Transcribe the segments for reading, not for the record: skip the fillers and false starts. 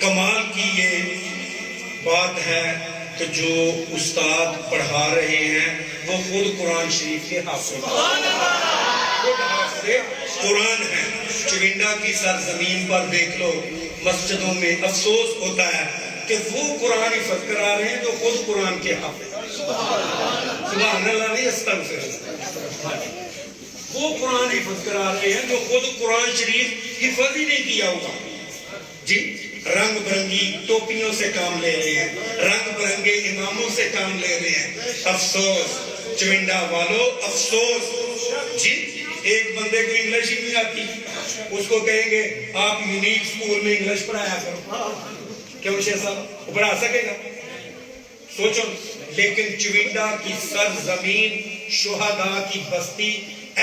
کمال کی یہ بات ہے کہ جو استاد پڑھا رہے ہیں وہ خود قرآن شریف کے حافظ خود حافظ قرآن ہیں. چونڈا کی سرزمین پر دیکھ لو مسجدوں میں افسوس ہوتا ہے کہ وہ قرآن حفظ کرا رہے ہیں جو خود قرآن کے حافظ. سبحان اللہ نہیں استغفر اللہ. وہ قرآن حفظ کرا رہے ہیں جو خود قرآن شریف حفظ ہی نہیں کیا ہوگا. جی رنگ برنگی ٹوپیوں سے کام لے رہے ہیں, رنگ برنگے اماموں سے کام لے رہے ہیں. افسوس چونڈا والو افسوس. جی ایک بندے کو انگلش ہی نہیں آتی, اس کو کہیں گے آپ یونیک اسکول میں انگلش پڑھایا کرو, کیوں شیخ صاحب پڑھا سکے گا؟ سوچو. لیکن چونڈا کی سرزمین شہداء کی بستی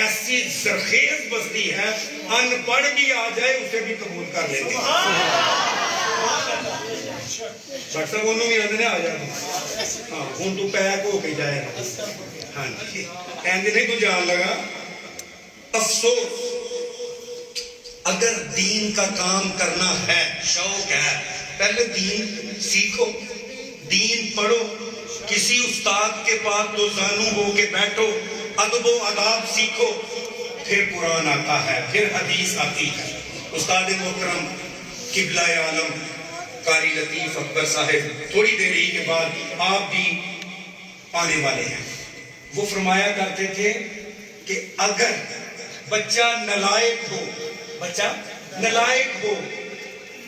ایسی زرخیز بستی ہے, ان پڑھ بھی آ جائے اسے بھی قبول کر لیتے ہیں. ڈاکٹر صاحب انہوں بھی آدھنے آ جائے ہاں ہوں تو پیک ہو کے جائے گا. ہاں جی ایندے نہیں تو جان لگا. افسوس اگر دین کا کام کرنا ہے, شوق ہے, پہلے دین سیکھو, دین پڑھو, کسی استاد کے پاس دو زانو ہو کے بیٹھو, ادب و آداب سیکھو, پھر قرآن آتا ہے, پھر حدیث آتی ہے. استاد محترم قبلہ عالم قاری لطیف اکبر صاحب تھوڑی دیر ہی کے بعد آپ بھی آنے والے ہیں. وہ فرمایا کرتے تھے کہ اگر بچہ نالائق ہو, بچہ نالائق ہو,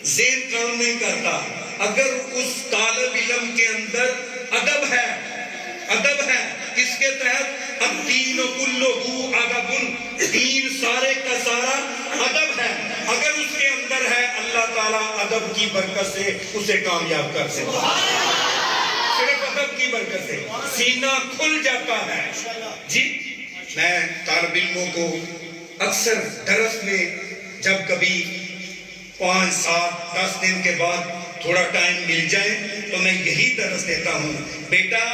ذہن کام نہیں کرتا, اگر اس طالب علم کے اندر ادب ہے, ادب ہے کس کے تحت الدین کلہ ادب, دین سارے کا سارا ادب ہے, اگر اس کے اندر ہے اللہ تعالیٰ ادب کی برکت سے اسے کامیاب کر سکتا ہے. صرف ادب کی برکت سے سینہ کھل جاتا ہے. جی میں طالب علموں کو اکثر درس میں جب کبھی 5, 7, 10 دن کے بعد تھوڑا ٹائم مل جائے تو میں یہی درس دیتا ہوں, بیٹا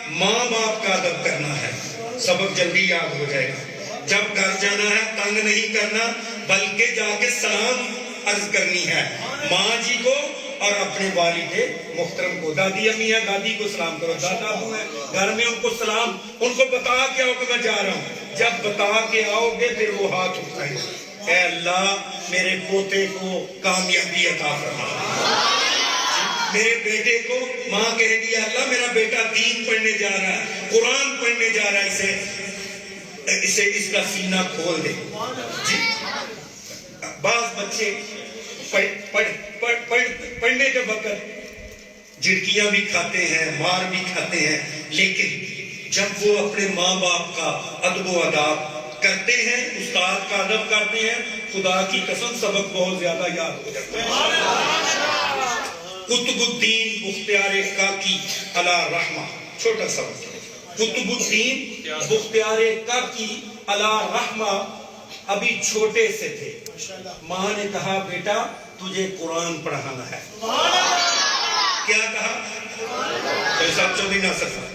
ماں باپ کا ادب کرنا ہے, سبق جلدی یاد ہو جائے گا. جب گھر جانا ہے تنگ نہیں کرنا, بلکہ جا کے سلام عرض کرنی ہے ماں جی کو اور اپنے والد محترم کو. دادی امی ہے, دادی کو سلام کرو, دادا ابو ہے گھر میں ان کو سلام, ان کو بتا کے آؤ کہ میں جا رہا ہوں. جب بتا کے آؤ گے پھر وہ ہاتھ اٹھائیں, اے اللہ میرے پوتے کو کامیابی عطا فرما, میرے بیٹے کو ماں کہہ دیا اللہ میرا بیٹا دین پڑھنے جا رہا ہے, قرآن پڑھنے جا رہا ہے, اسے اس کا سینہ کھول دے. جی بعض بچے پڑھنے کے وقت جھڑکیاں بھی کھاتے ہیں, مار بھی کھاتے ہیں, لیکن جب وہ اپنے ماں باپ کا ادب و آداب کرتے ہیں, استاد کا ادب کرتے ہیں, خدا کی قسم سبق بہت زیادہ یاد ہو جاتا ہے. قطب الدین بختیار کاکی علی رحمہ, چھوٹا سا قطب الدین بختیار کاکی علی رحمہ ابھی چھوٹے سے تھے. ماں نے کہا بیٹا تجھے قرآن پڑھانا ہے. کیا کہا؟ صاحب چودھری ناصر صاحب,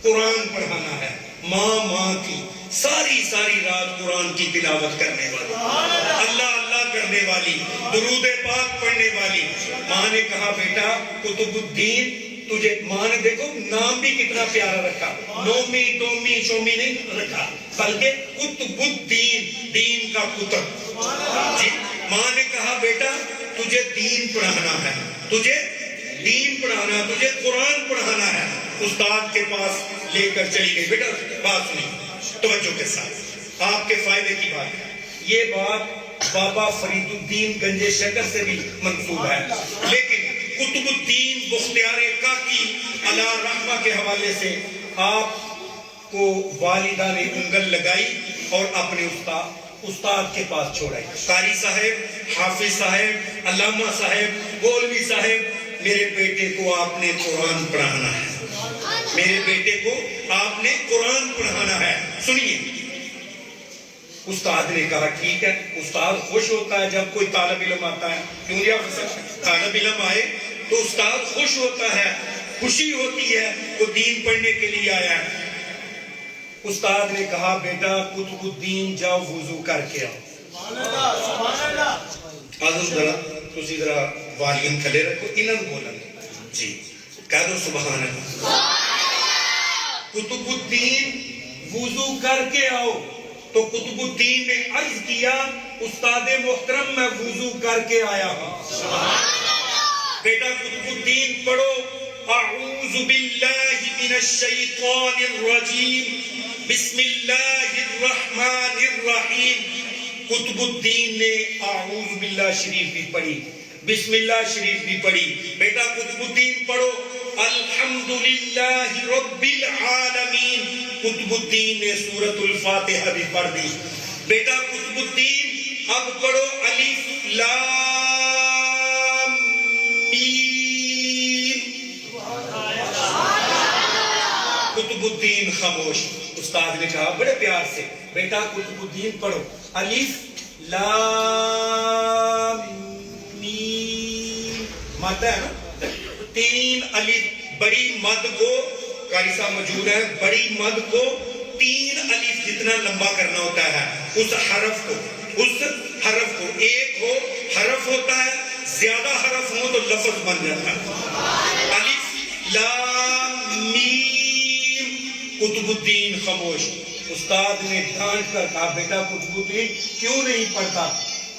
قرآن پڑھانا ہے. ماں کی ساری رات قرآن کی تلاوت کرنے والی, اللہ اللہ کرنے والی, درود پاک پڑھنے والی. ماں نے کہا بیٹا قطب الدین تجھے, ماں نے دیکھو نام بھی کتنا پیارا رکھا, نومی دومی شومی نہیں رکھا, بلکہ قطب الدین, دین کا قطب. جی ماں نے کہا بیٹا تجھے دین پڑھانا ہے, تجھے دین پڑھانا, تجھے قرآن پڑھانا ہے. استاد کے پاس لے کر چلی گئی. بیٹا بات سنی توجہ کے ساتھ, آپ کے فائدے کی بات ہے. یہ بات بابا فرید الدین گنج شکر سے بھی منسوب ہے, لیکن قطب الدین بختیار کاکی علی رحمہ کے حوالے سے آپ کو والدہ نے انگل لگائی اور اپنے استاد کے پاس چھوڑائی. قاری صاحب, حافظ صاحب, علامہ صاحب, گولوی صاحب, میرے بیٹے کو آپ نے قرآن پڑھانا ہے, میرے بیٹے کو آپ نے قرآن پڑھانا ہے. سنیے, استاد نے کہا ٹھیک ہے. استاد خوش ہوتا ہے جب کوئی طالب علم آتا ہے, کیوں نہیں آپ طالب علم آئے تو استاد خوش ہوتا ہے, خوشی ہوتی ہے وہ دین پڑھنے کے لیے آیا ہے. استاد نے کہا بیٹا قطب الدین جاؤ وضو کر کے آؤ. آزم ذرا تسی ذرا والیوم تھلے رکھو انہوں بولن جی کہہ دو سبحان اللہ. قطب الدین وضو کر کے آؤ تو قطب الدین نے عرض کیا استاد محترم میں وضو کر کے آیا ہوں. بیٹا قطب الدین پڑھو اعوذ باللہ من الشیطان الرجیم بسم اللہ الرحمن الرحیم. قطب الدین نے اعوذ باللہ شریف بھی پڑھی بسم اللہ شریف بھی پڑھی. بیٹا قطب الدین پڑھو الحمدللہ رب العالمین. قطب الدین نے سورۃ الفاتحہ بھی پڑھ دی. بیٹا قطب الدین اب پڑھو الف لام میم. قطب الدین خاموش. استاد نے کہا بڑے پیار سے بیٹا قطب الدین پڑھو الف لام میم. ماتا ہے نا تین الف بڑی مد کو قاری صاحب موجود ہے بڑی مد کو تین الف جتنا لمبا کرنا ہوتا ہے. اس حرف کو ایک ہو حرف ہوتا ہے زیادہ حرف ہو تو لفظ بن جاتا ہے. الف لام میم. قطب الدین خاموش. استاد نے ڈانٹ کر کہا بیٹا قطب الدین کیوں نہیں پڑھتا؟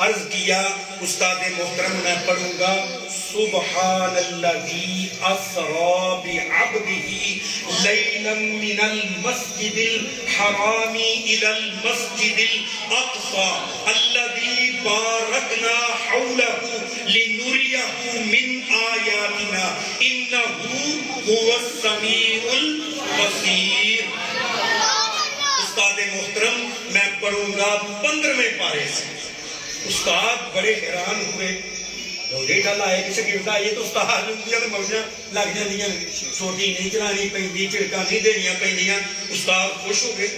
عرض کیا استاد محترم میں پڑھوں گا سبحان الذی اسری بعبدہ لیلا من المسجد الحرام الی المسجد الاقصی الذی بارکنا حولہ لنریہ من آیاتنا انہ هو السمیع البصیر. استاد محترم میں پڑھوں گا 15ویں پارے سے. استاد بڑے حیران ہوئے روزے ڈالا ہے کسی گردا یہ تو استاد موجیاں لگ جاندیاں سوٹی نہیں چلانی پیندی چڑکاں نہیں دینیاں پیندیاں. استاد خوش ہو گئے.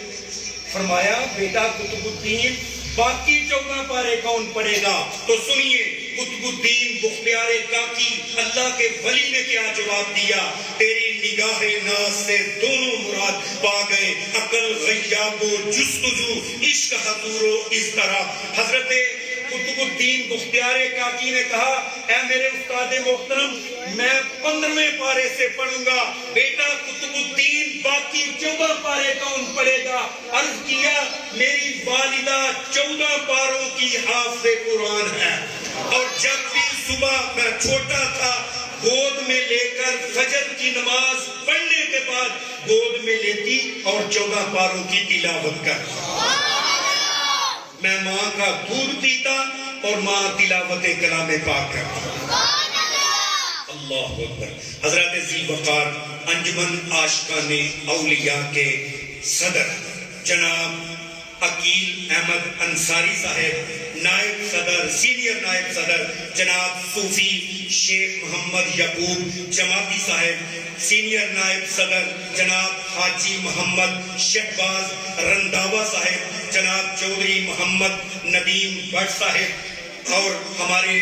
فرمایا بیٹا قطب الدین باقی 14 پارے کون پڑھے گا؟ تو سنیے قطب الدین بختیار کاکی اللہ کے ولی نے کیا جواب دیا. تیری نگاہ ناز سے دونوں مراد پا گئے عقل غیاب و جستجو عشق حضور و اضطراب. حضرت قطب الدین بختیار کاکی نے کہا اے میرے استاد محترم میں 15ویں پارے سے پڑھوں گا. بیٹا قطب الدین باقی 14 پارے کون پڑھے گا؟ عرض کیا میری والدہ 14 پاروں کی حافظ قرآن ہے اور جب بھی صبح میں چھوٹا تھا گود میں لے کر فجر کی نماز پڑھنے کے بعد گود میں لیتی اور 14 پاروں کی تلاوت کرتی. میں ماں کا دودھ پیتا اور ماں تلاوت کلام پاک کرتی. اللہ اکبر. حضرت ذی وقار انجمن عاشقان اولیاء کے صدر جناب عقیل احمد انصاری صاحب، نائب صدر سینئر نائب صدر جناب صوفی شیخ محمد یعقوب جماعتی صاحب، سینئر نائب صدر جناب حاجی محمد شہباز رنداوا صاحب، جناب چودھری محمد ندیم بٹ صاحب اور ہمارے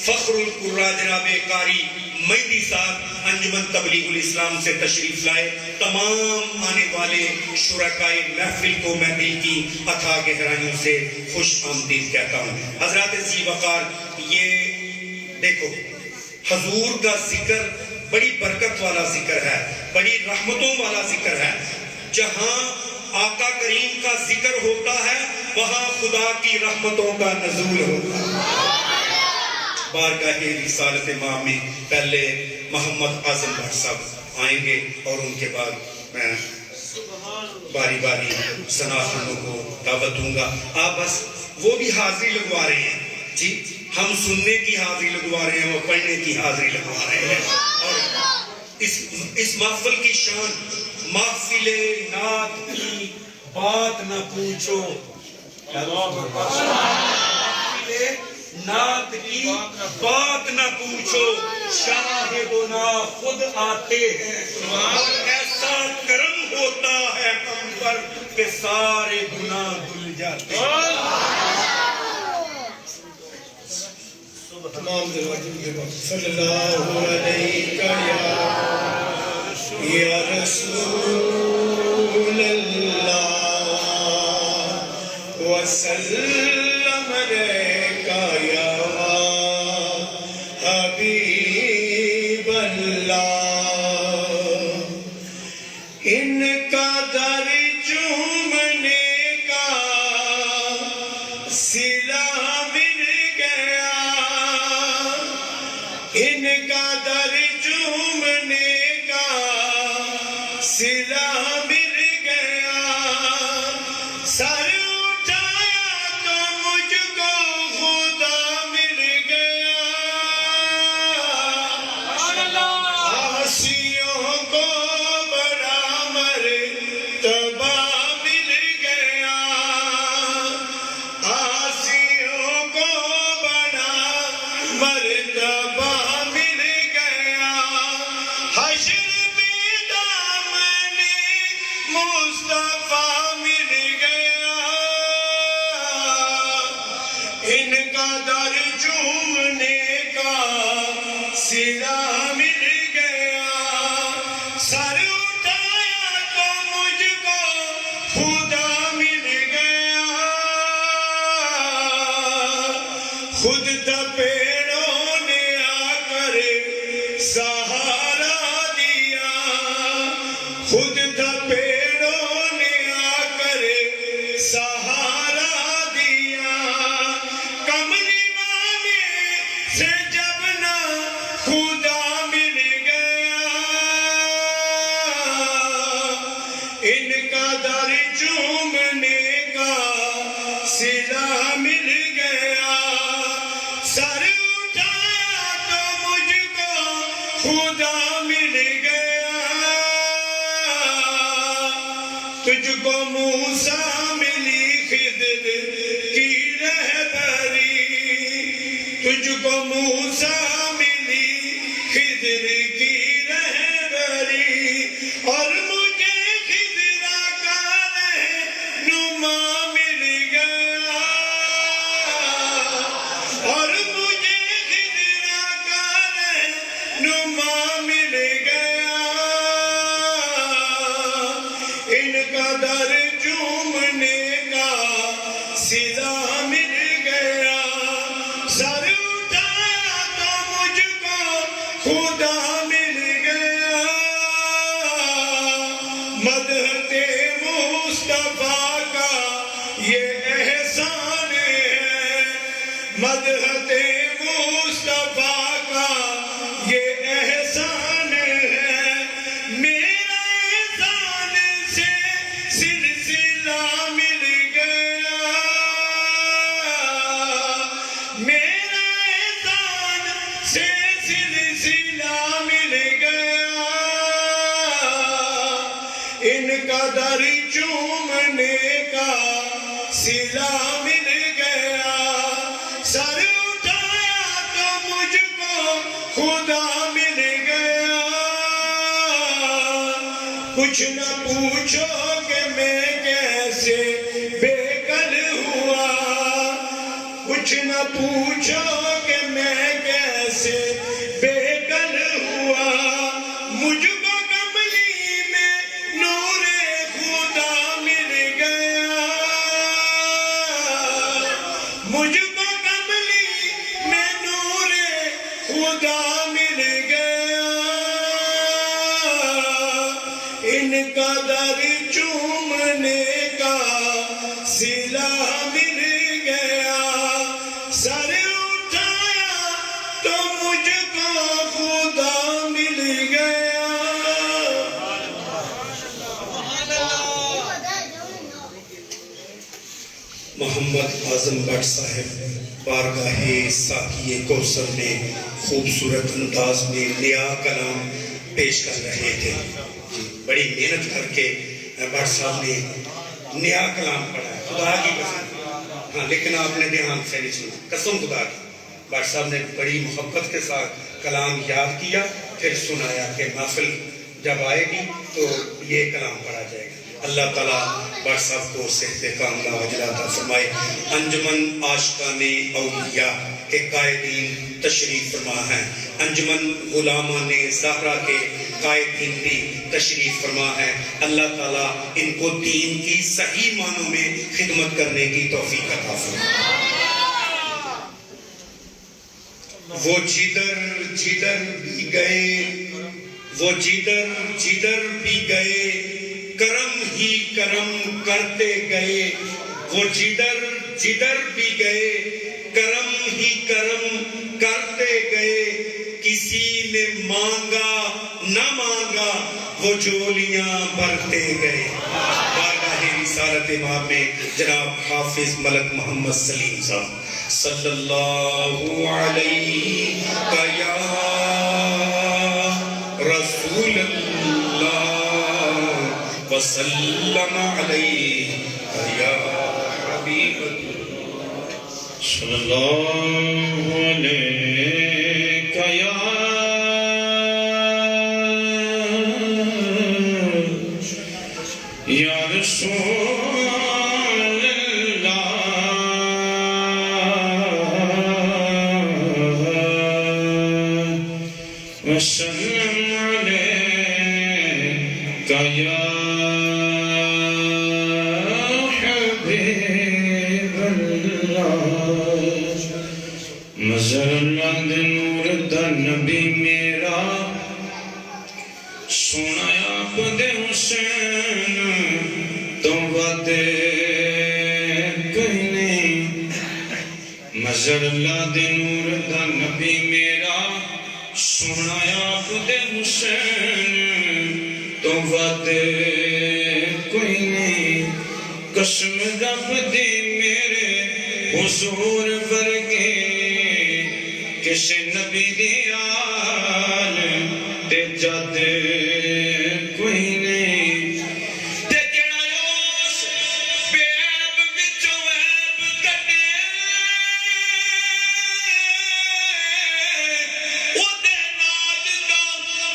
فخر القرہ جناب قاری مہدی صاحب انجمن تبلیغ الاسلام سے تشریف لائے. تمام آنے والے شرکائے محفل کو میں دل کی اتھا گہرائیوں سے خوش آمدید کہتا ہوں. حضرات ذی وقار یہ دیکھو حضور کا ذکر بڑی برکت والا ذکر ہے، بڑی رحمتوں والا ذکر ہے. جہاں آقا کریم کا ذکر ہوتا ہے وہاں خدا کی رحمتوں کا نزول ہوتا ہے. بارگاہ رسالت ماں میں پہلے محمد اعظم بٹ صاحب آئیں گے اور ان کے بعد میں باری باری ثنا خانوں کو دعوت دوں گا. آپ بس وہ بھی حاضری لگوا رہے ہیں جی، ہم سننے کی حاضری لگوا رہے ہیں، وہ پڑھنے کی حاضری لگوا رہے ہیں. اور اس محفل کی شان محفل نعت کی بات نہ پوچھو، نعت کی بات نہ پوچھو، شاہدنا خود آتے ہیں اور ایسا کرم ہوتا ہے ہم پر کہ سارے گناہ دھل جاتے ہیں. تمام صلی اللہ علیہ یا رسول اللہ وسلم علیکہ یا حبیب اللہ، ان کا در چومنے کا صلہ مل گیا، ان کا در چومنے کا صلہ مل گیا، سر اٹھایا تو مجھ کو خدا مل گیا، عاصیوں کو بڑا مرتبہ مل گیا، عاصیوں کو بڑا مرتبہ مل گیا، حشر میں دامن مصطفیٰ مل گیا، ان کا در چومنے کا صلہ مل گیا، سر اٹھایا تو مجھ کو خدا مل گیا، خود تپیڑوں نے آ کر سہارا دیا، خود تپیڑوں نے آ کر سہارا دیا، کملی والے سے جب نہ خدا مل گیا، ان کا در چومنے کا صلہ مل گیا، سر اٹھایا تو مجھ کو خدا مل گیا، تجھ کو موسیٰ ملی خضر کی رہبری، تجھ کو موسیٰ ملی خضر کی رہبری، اور مجھے خضر کا رہنما مل گیا، اور مجھے خضر کا رہنما مل گیا، ان کا در چومنے کا صلہ مل گیا، سر اٹھایا تو مجھ کو خدا مل گیا، مدحت مصطفیٰ کا یہ احسان ہے، مدحت مصطفیٰ کا یہ احسان ہے، میرا احسان سے سلسلہ مل گیا، میرا احسان سے سلسلہ مل گیا، ان کا در چومنے کا صلہ مل گیا، سر اٹھایا تو مجھ کو خدا مل گیا، کچھ نہ پوچھو کہ میں کیسے بے کل ہوا، کچھ نہ پوچھو کہ میں کیسے بے کل ہوا، مجھ کو کملی میں نور خدا مل گیا، مجھ کو کملی میں نور خدا مل گیا، ان کا در چومنے کا صلہ مل گیا، سر اٹھایا تو مجھ کو خدا مل گیا، محمد اعظم بٹ صاحب بارگاہ ساقی کوثر میں خوبصورت انداز میں نیا کلام پیش کر رہے تھے، بڑی محنت کر کے بٹ صاحب نے نیا کلام پڑھا ہے، خدا کی قسم، ہاں لیکن آپ نے دھیان سے نہیں سنا، قسم خدا کی، بٹ صاحب نے بڑی محبت کے ساتھ کلام یاد کیا، پھر سنایا کہ محفل جب آئے گی تو یہ کلام پڑھا جائے گا، اللہ تعالیٰ بٹ صاحب کو صحت کاملہ عاجلہ عطا فرمائے۔ انجمن عاشقان اولیاء کے قائدین تشریف فرما ہیں، انجمن غلامان زہرا کے قائدین بھی تشریف فرما ہیں، اللہ تعالیٰ ان کو دین کی صحیح معنوں میں خدمت کرنے کی توفیق عطا فرمائے۔ وہ جدھر جدھر بھی گئے، وہ جدھر جدھر بھی گئے کرم ہی کرم کرتے گئے، وہ جدھر جدھر بھی گئے کرم ہی کرم کرتے گئے، کسی نے مانگا نہ مانگا وہ جولیاں بھرتے گئے۔ بارگاہ رسالت امام میں جناب حافظ ملک محمد سلیم صاحب صلی اللہ علیہ یا رسول اللہ وسلم علیہ یا حبیب اللہ صلی اللہ علیہ یا رسول وسلم علیک یا حبیب اللہ، مظہر اللہ دے نور دا نبی میرا، سونا آپ دے حسین تو وعدے کوئی نہیں، مظہر اللہ دے نور دا نبی میرا، سونا آپ دے حسین تو وعدے کوئی نہیں، قسم رب دی میرے حضور ورگے کسی نبی دی آل تے جادے کوئی نہیں، تے جڑا اس بے عیب وچوں عیب کٹے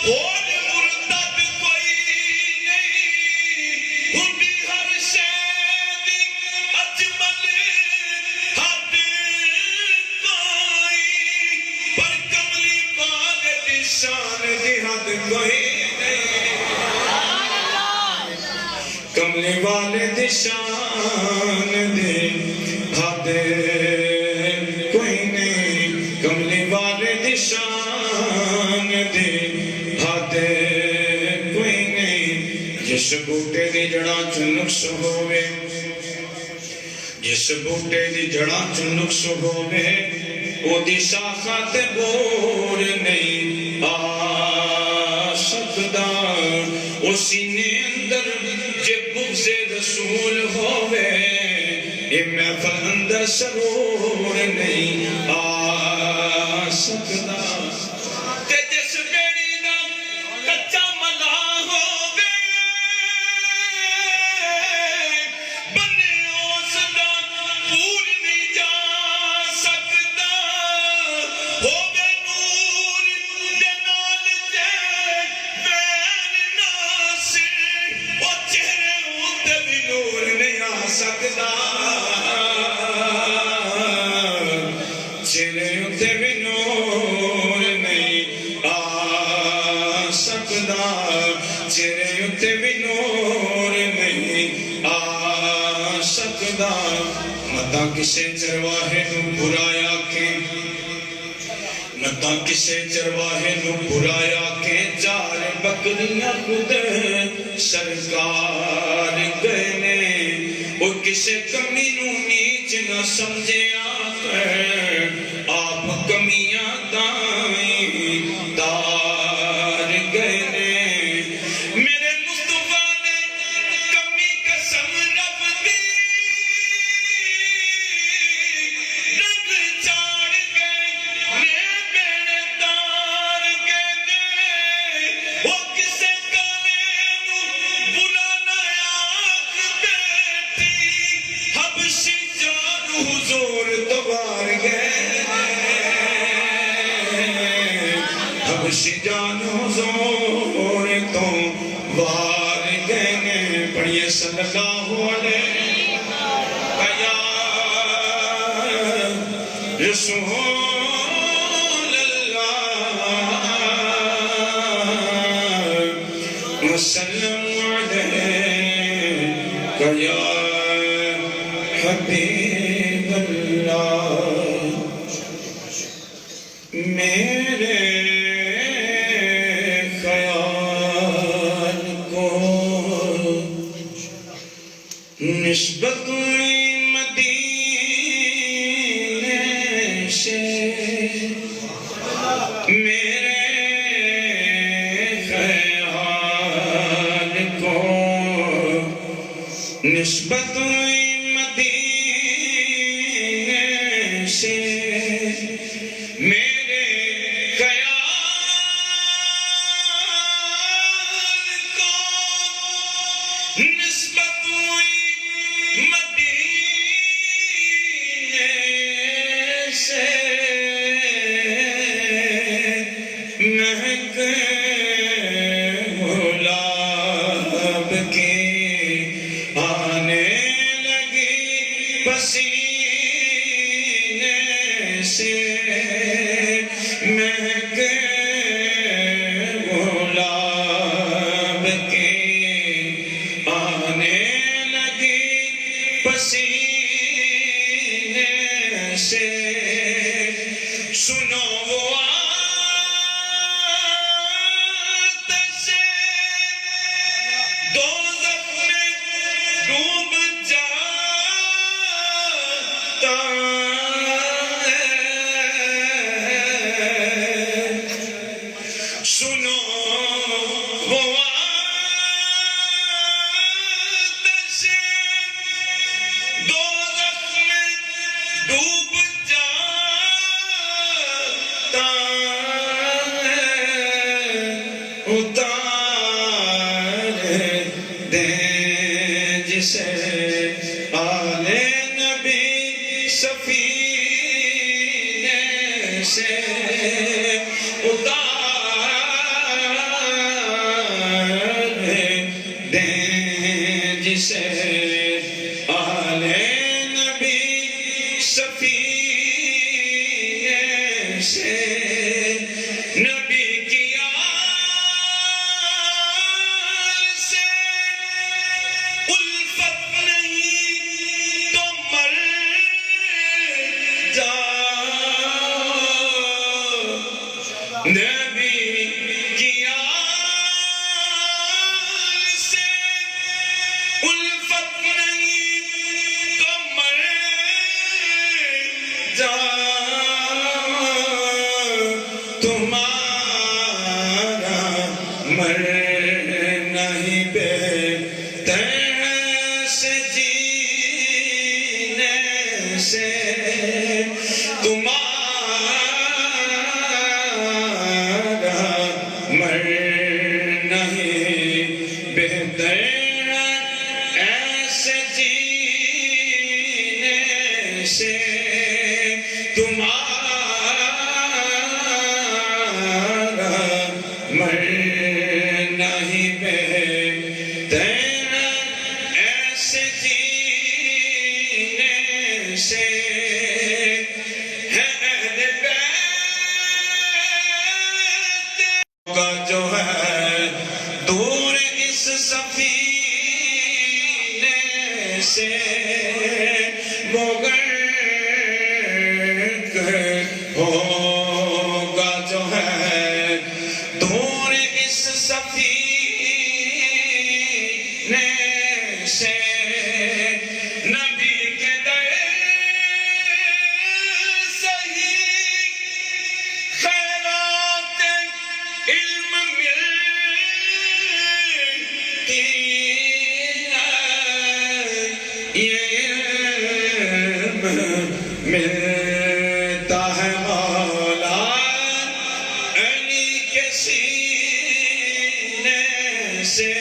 اور مرتد کوئی نہیں، ہوندی ہر شے دی اجمل حد کوئی، پر کملی باغ دی شان دی حد کوئی نہیں، کملی والے دی شان دی حد کوئی نہیں، کملی والے دی شان دی کوئی نہیں، جس بوٹے دی جڑاں چ نقص ہووے، جس بوٹے دی جڑاں چ نقص ہووے، او دی شاخاں تے بور نہیں آ سکدا، او سینے اندر جے بغض رسول ہووے، اے محفل اندر سرور نہیں آ سکدا، چہرے اتے بھی نور نہیں آ سکدا، چہرے اتے بھی نور نہیں آ سکدا، متا کسے چرواہے نو برایا کے، متا کسے چرواہے نو برایا کے، چار بکریاں خود سرکار گئے نے، وہ کسے کمی نو نیچ نہ سمجھے آپ کمیاں دائیں دار گئے نے، میرے مصطفیٰ نے کمی قسم رب دی رنگ چاڑ گئے، میں بیڑے دار گئے نے، وہ کسے کانے نو بلا نہ آنکھ دیتی، حبشی جان حضور دوبار گئے، حبشی جان حضور تو وار گئے نے، پڑھئے صلی اللہ علیہ یا رسول اللہ وسلم علیہ یا حبیب اللہ، نسبت مدینے سے میرے خیال کو، نسبت مدینے سے میرے خیال کو، نسبت مدینے سے مہک گلاب کی آنے لگی پسینے سے، مہک گلاب کی آنے لگی پسینے سے، سنو وہ آتش دوزخ میں ڈوب جاتا ہے، سنو وہ آتش دوزخ میں ڈوب جاتا ہے، اتار دیں جسے آل نبی سفینے سے، اتار دیں جسے آل نبی سفینے سے، نبی کی آل سے الفت نہیں تو مر جاؤ، نبی کی آل سے الفت نہیں تو مر جاؤ، تمہارا مرنا ہی بہتر سے جینے سے، تمہارا مرنا ہی بہتر ایسے جینے سے، تمہارا مرنا ہی بہتر ایسے جینے سے، ہے اہل بیت کا جو ہے دور اس سفینے سے، وہ غرق ہوگا جو ہے دور اس سفینے سے، نبی کے در سے ہی خیرات علم ملتی ہے، یہ علم ملتا ہے مولا علی کے سینے سے،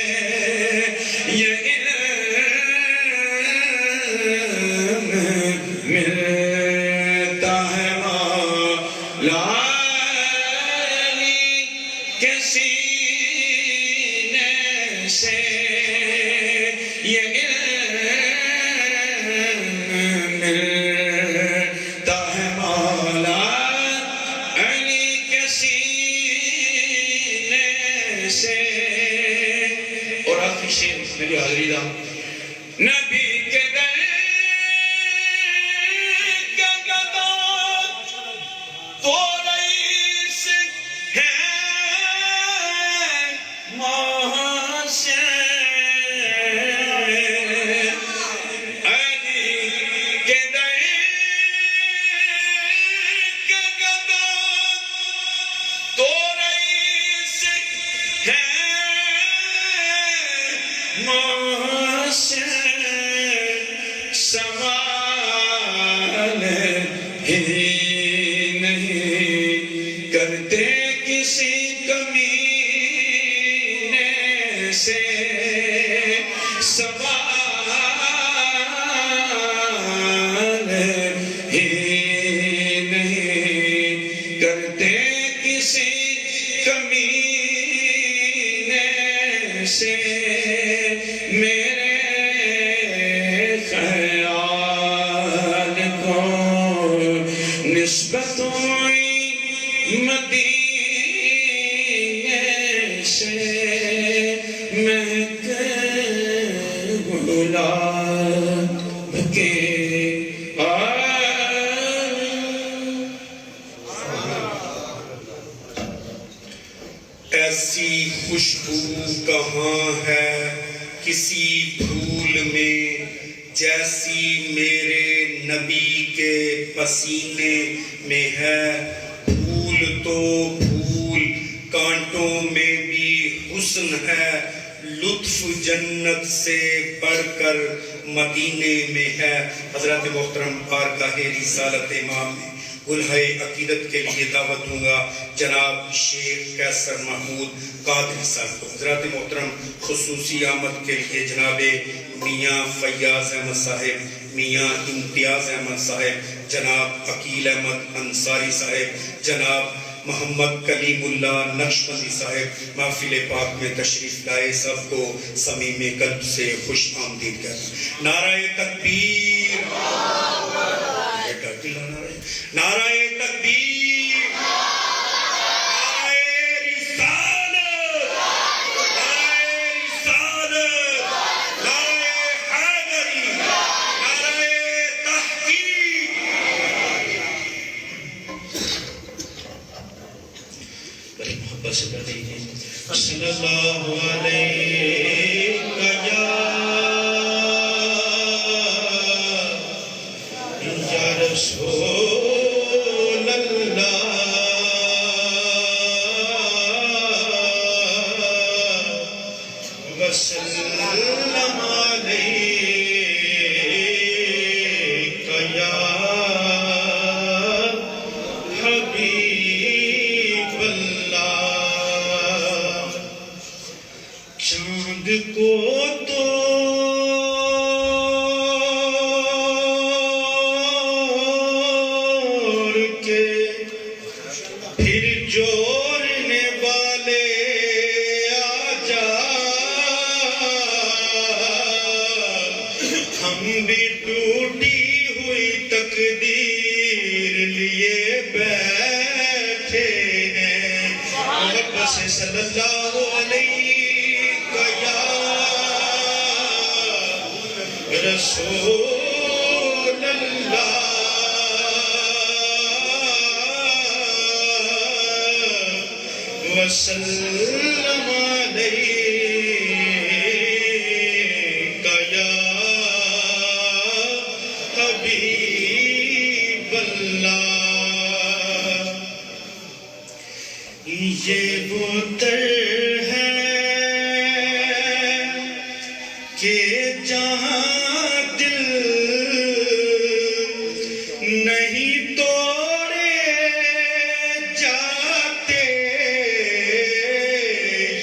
یہ علم ملتا ہے مولا علی کے سینے سے، یہ علم ملتا ہے مولا علی کے سینے سے۔ اور آخری شعر میری حاضری دا، نبی کے در کا گدا تو رئیس ہے محسن، کسی کمینے سے سوال ہی نہیں کرتے، کسی کمینے سے میرے خیال کو نسبت ہوئی مدینے سے، مہک گلاب کے ایسی خوشبو کہاں ہے کسی پھول میں، جیسی میرے نبی کے پسینے میں ہے۔ پھول تو پھول، کانٹوں میں بھی حسن ہے، لطف جنت سے بڑھ کر مدینے میں ہے۔ حضرات محترم بارگاہ رسالت امام میں گلہائے عقیدت کے لیے دعوت دوں گا جناب شیخ قیصر محمود قادری صاحب کو۔ حضرات محترم خصوصی آمد کے لیے جناب میاں فیاض احمد صاحب، میاں امتیاز احمد صاحب، جناب عقیل احمد انصاری صاحب، جناب محمد کلیم اللہ نقشبندی صاحب محفل پاک میں تشریف لائے، سب کو صمیم قلب سے خوش آمدید کہتا ہوں۔ نعرہ تکبیر، نعرہ تکبیر، نعرہ رسالت، نعرہ رسالت، نعرہ حیدری، نعرہ تحقیق۔ بڑی محبت سے پڑھ لیجیے صلی اللہ علیہ یا رسول اللہ وسلم علیک یا حبیب اللہ۔ چاند کو توڑ کے پھر جوڑنے والے آجا، ہم بھی ٹوٹی ہوئی تقدیر لیے بیٹھے ہیں۔ محبت سے صلی اللہ علیہ رسول اللہ وسلم علیک یا حبیب اللہ۔ یہ وہ در ہے کہ جہاں دل نہیں توڑے جاتے،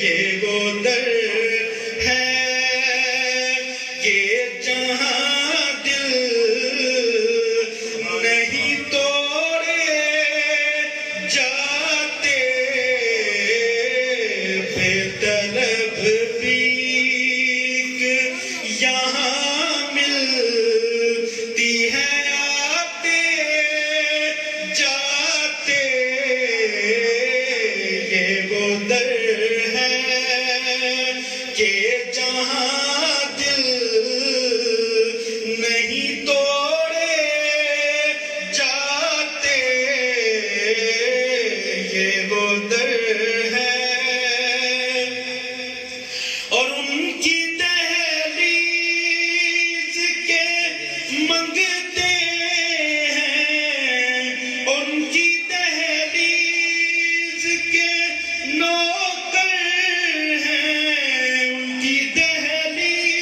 یہ وہ در ہے کہ جہاں دل نہیں توڑے جاتے، بے طلب بھیک یہاں ملتی ہے آتے جاتے، یہ وہ در ہے کہ جہاں دل نہیں توڑے جاتے، یہ وہ در ہے۔ اور ان کی دہلیز کے منگتے ہیں، ان کی دہلیز کے نوکر ہیں، ان کی دہلیز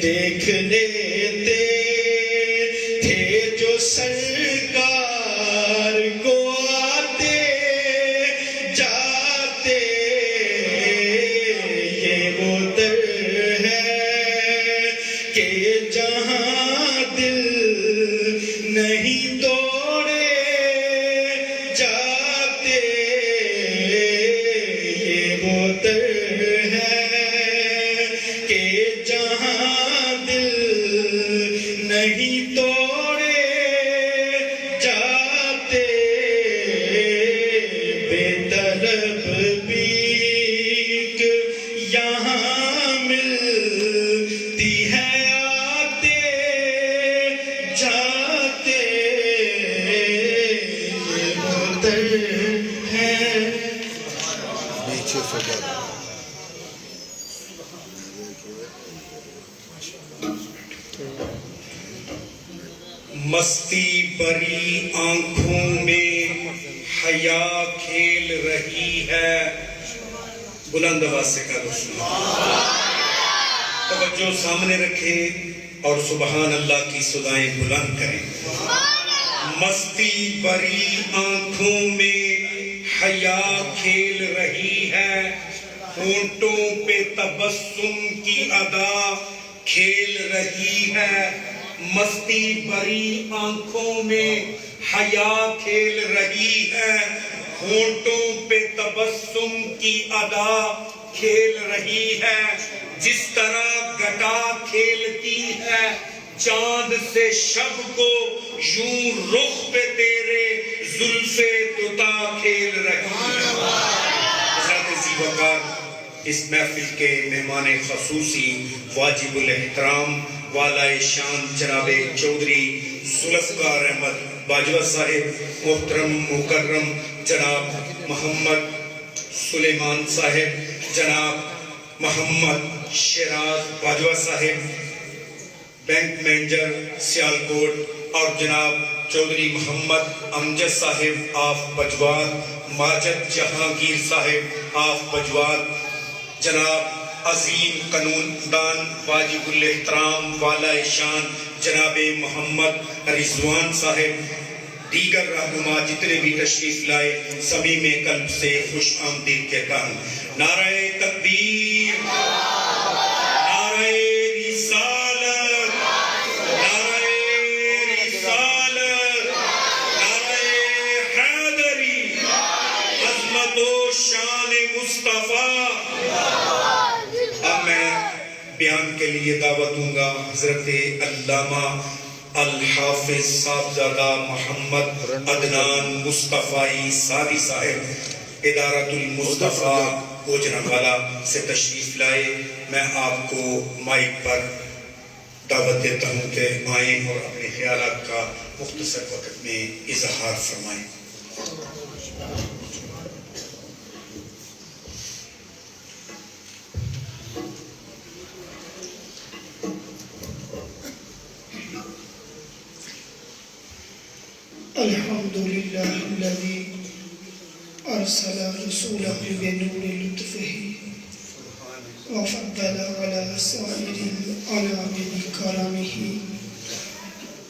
دیکھ لیتے تھے جو سرکار کو آتے جاتے، یہ وہ در ہے کہ جہاں دل نہیں توڑے جاتے، یہ وہ در ہے کہ جہاں دل نہیں توڑے جاتے، بے طلب بھیک یہاں ملتی ہے آتے جاتے، یہ وہ در ہے۔ نیچے سے زیادہ مستی بری آنکھوں میں حیا کھیل رہی ہے، بلند آواز سے کہو توجہ سامنے رکھیں اور سبحان اللہ کی صدائیں بلند کریں۔ مستی بری آنکھوں میں حیا کھیل رہی ہے، ہونٹوں پہ تبسم کی ادا کھیل رہی ہے، مستی بری آنکھوں میں حیا کھیل رہی ہے، ہونٹوں پہ تبسم کی ادا کھیل رہی ہے، جس طرح گھٹا کھیلتی ہے چاند سے شب کو، یوں رخ پہ تیرے زلف دوتا کھیل رہی ہے۔ حضرت زیوکار اس محفل کے مہمان خصوصی واجب الاحترام والائے شان جناب چودھری ذوالفقار احمد باجوہ صاحب، محترم مکرم جناب محمد سلیمان صاحب، جناب محمد شیراز باجوہ صاحب بینک مینیجر سیالکوٹ، اور جناب چودھری محمد امجد صاحب آف بجوات، ماجد جہانگیر صاحب آف بجوات، جناب عظیم قانون دان واجب الاحترام والائے شان جناب محمد رضوان صاحب، دیگر رہنما جتنے بھی تشریف لائے صمیم قلب سے خوش آمدید کہتا ہوں۔ نعرہ تکبیر، نعرہ رسالت، نعرہ رسالت، نعرہ حیدری، عظمت و شان مصطفیٰ۔ اب میں بیان کے لیے دعوت دوں گا حضرت علامہ الحافظ صاحبزادہ محمد عدنان مصطفی سعدی صاحب، ادارت المصطفیٰ گوجرانوالہ سے تشریف لائے۔ میں آپ کو مائک پر دعوت دیتا ہوں کہ آئیں اور اپنے خیالات کا مختصر وقت میں اظہار فرمائیں۔ الحمد للہ الذی ارسل رسولہ بنور لطفہ وفضل علی سائر الانام بکرمہ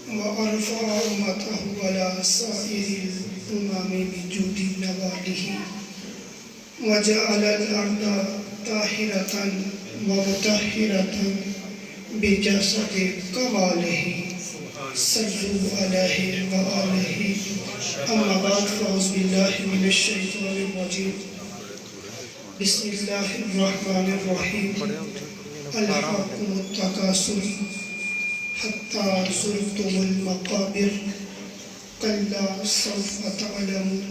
وارفع امتہ علی سائر الامم بجود نوالہ وجعل الارض طاہرۃ ومطہرۃ بجسد کمالہ صلوا علیہ وآلہ۔ اما بعد فاعوذ باللہ من الشیطان الرجیم، بسم اللہ الرحمن الرحیم۔ الہاکم التکاثر حتی زرتم المقابر، کلا سوف تعلمون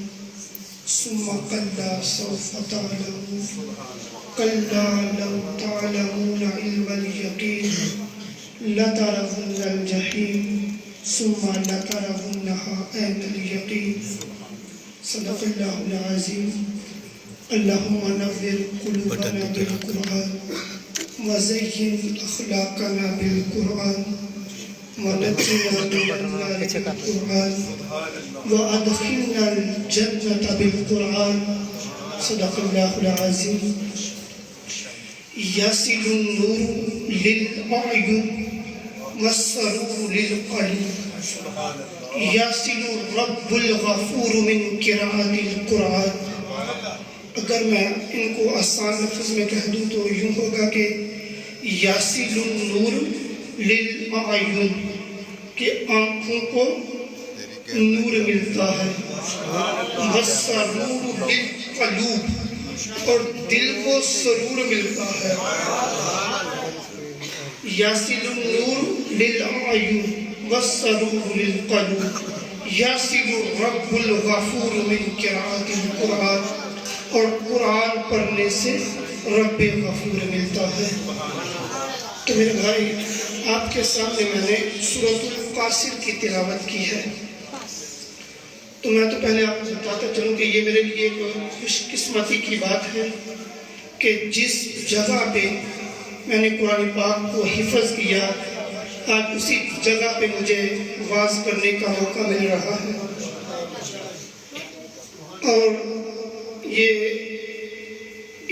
ثم کلا سوف تعلمون، کلا لو تعلمون علم الیقین لترون الجحیم ثم لترونها عین الیقین۔ صدق اللہ العظیم۔ اللہم نور قلوبنا بالقرآن وزین اخلاقنا بالقرآن ونجنا من النار بالقرآن وادخلنا الجنة بالقرآن۔ صدق اللہ العظیم۔ یصل النور للأعین والسرور للقلوب یصل الرب الغفور من قراءة القرآن. اگر میں ان کو آسان لفظ میں کہہ دوں تو یوں ہوگا کہ یصل النور للأعین کہ آنکھوں کو نور ملتا ہے، والسرور للقلوب اور دل کو سرور ملتا ہے. یصل النور للأعین والسرور للقلوب یصل الرب الغفور من قراءة القرآن اور قرآن پڑھنے سے رب غفور ملتا ہے. تو میرے بھائی آپ کے سامنے میں نے سورۃ القاصر کی تلاوت کی ہے. تو میں تو پہلے آپ کو بتاتا چلوں کہ یہ میرے لیے ایک خوش قسمتی کی بات ہے کہ جس جگہ پہ میں نے قرآن پاک کو حفظ کیا آج اسی جگہ پہ مجھے واعظ کرنے کا موقع مل رہا ہے. اور یہ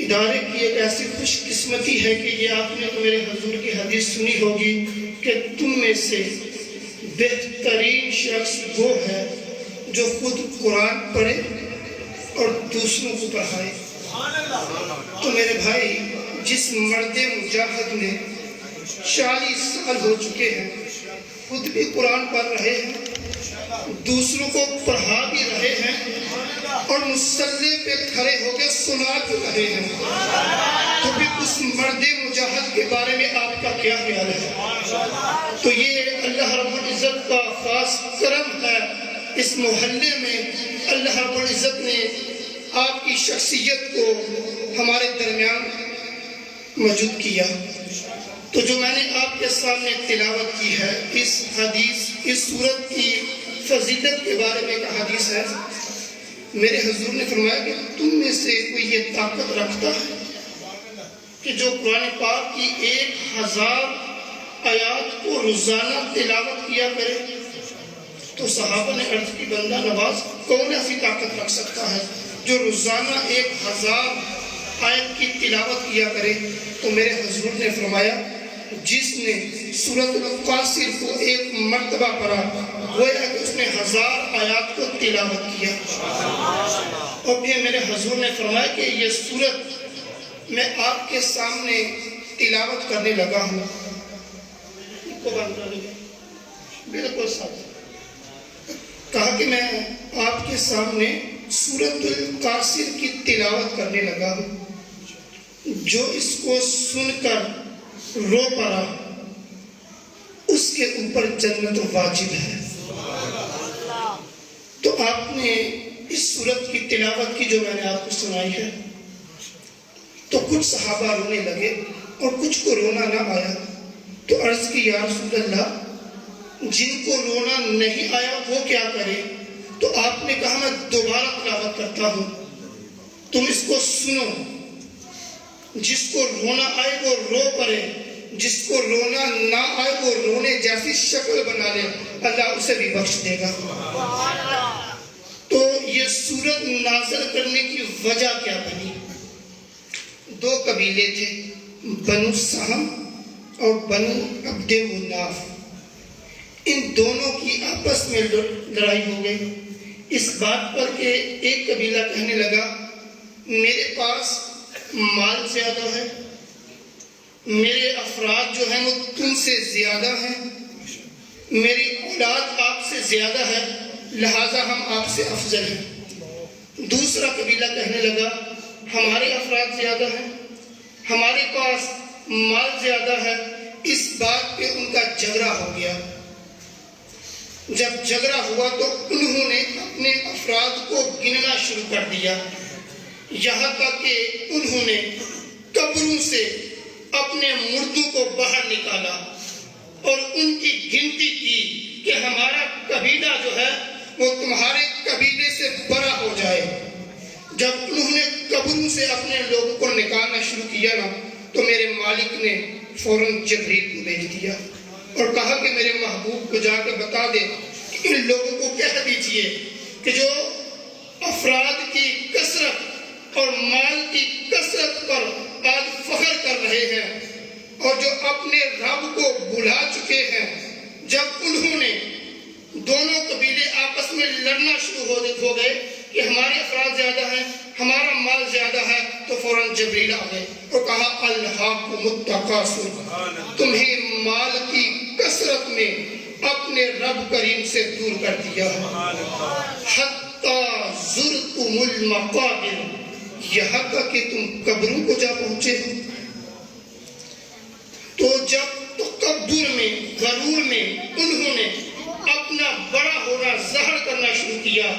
ادارے کی ایک ایسی خوش قسمتی ہے کہ یہ آپ نے تو میرے حضور کی حدیث سنی ہوگی کہ تم میں سے بہترین شخص وہ ہے جو خود قرآن پڑھے اور دوسروں کو پڑھائے. تو میرے بھائی جس مرد مجاہد نے 40 سال ہو چکے ہیں، خود بھی قرآن پڑھ رہے ہیں، دوسروں کو پڑھا بھی رہے ہیں اور مصلی پہ کھڑے ہو کے سنا بھی رہے ہیں، تو پھر اس مرد مجاہد کے بارے میں آپ کا کیا خیال ہے؟ تو یہ اللہ رب العزت کا خاص کرم ہے. اس محلے میں اللہ رب العزت نے آپ کی شخصیت کو ہمارے درمیان موجود کیا. تو جو میں نے آپ کے سامنے تلاوت کی ہے اس حدیث، اس سورت کی فضیلت کے بارے میں ایک حدیث ہے. میرے حضور نے فرمایا کہ تم میں سے کوئی یہ طاقت رکھتا ہے کہ جو قرآن پاک کی 1000 آیات کو روزانہ تلاوت کیا کرے. تو صحابہ نے عرض کی بندہ نواز کون ایسی طاقت رکھ سکتا ہے جو روزانہ 1000 آیت کی تلاوت کیا کرے؟ تو میرے حضور نے فرمایا جس نے سورۃ القاصر کو ایک مرتبہ پڑھا گویا کہ اس نے 1000 آیات کو تلاوت کیا. اور پھر میرے حضور نے فرمایا کہ یہ سورت میں آپ کے سامنے تلاوت کرنے لگا ہوں. بالکل ساتھ کہا کہ میں آپ کے سامنے سورۃ القاصر کی تلاوت کرنے لگا ہوں، جو اس کو سن کر رو پڑا اس کے اوپر جنت واجب ہے. تو آپ نے اس سورت کی تلاوت کی جو میں نے آپ کو سنائی ہے تو کچھ صحابہ رونے لگے اور کچھ کو رونا نہ آیا. تو عرض کی یا رسول اللہ جن کو رونا نہیں آیا وہ کیا کرے؟ تو آپ نے کہا میں دوبارہ تلاوت کرتا ہوں، تم اس کو سنو، جس کو رونا آئے وہ رو پڑے، جس کو رونا نہ آئے وہ رونے جیسی شکل بنا لے، اللہ اسے بھی بخش دے گا. تو یہ سورت نازل کرنے کی وجہ کیا بنی؟ 2 قبیلے تھے، بنو سہم اور بنو عبد مناف. ان دونوں کی آپس میں لڑائی ہو گئی اس بات پر کہ ایک قبیلہ کہنے لگا میرے پاس مال زیادہ ہے، میرے افراد جو ہیں وہ تم سے زیادہ ہیں، میری اولاد آپ سے زیادہ ہے، لہٰذا ہم آپ سے افضل ہیں. دوسرا قبیلہ کہنے لگا ہمارے افراد زیادہ ہیں، ہمارے پاس مال زیادہ ہے. اس بات پہ ان کا جھگڑا ہو گیا. جب جھگڑا ہوا تو انہوں نے اپنے افراد کو گننا شروع کر دیا، یہاں تک کہ انہوں نے قبروں سے اپنے مردوں کو باہر نکالا اور ان کی گنتی کی کہ ہمارا قبیلہ جو ہے وہ تمہارے قبیلے سے بڑا ہو جائے. جب انہوں نے قبروں سے اپنے لوگوں کو نکالنا شروع کیا نا تو میرے مالک نے فوراً جبریل کو بھیج دیا اور کہا کہ میرے محبوب کو جا کے بتا دے کہ ان لوگوں کو کہہ دیجئے کہ جو افراد کی کثرت اور مال کی کثرت پر آج فخر کر رہے ہیں اور جو اپنے رب کو بھلا چکے ہیں، جب انہوں نے دونوں قبیلے آپس میں لڑنا شروع ہو گئے کہ ہمارے افراد زیادہ ہیں، ہمارا مال زیادہ ہے، تو فوراً جبریل آ گئے اور کہا الہاکم التکاثر، تمہیں مال کی کثرت میں اپنے رب کریم سے دور کر دیا ہے، حتی زرتم المقابر، یہاں تک کہ تم قبروں کو جا پہنچے ہو۔ تو جب تکبر میں، غرور میں انہوں نے اپنا بڑا ہونا ظاہر کرنا شروع کیا،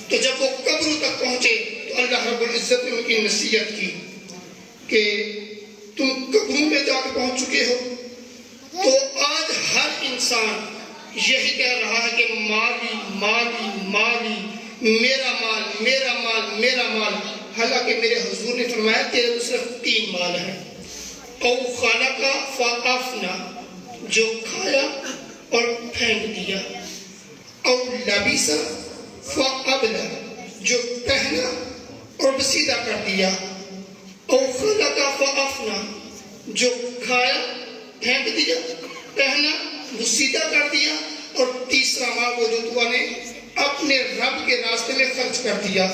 تو جب وہ قبروں تک پہنچے تو اللہ رب العزت نے ان کی نصیحت کی کہ تم قبروں میں جا کے پہنچ چکے ہو۔ تو آج ہر انسان یہی کہہ رہا ہے کہ مالی مالی مالی، میرا مال میرا مال میرا مال، حالانکہ میرے حضور نے فرمایا تیرے تو صرف 3 مال ہیں، او خلقا فافنا، جو کھایا اور پھینک دیا، او لبیسا فابلا، جو پہنا اور بسیدہ کر دیا، او خلقا فافنا، جو کھایا پھینک دیا، پہنا بسیدہ کر دیا، اور تیسرا مال وہ جو تو نے اپنے رب کے راستے میں خرچ کر دیا،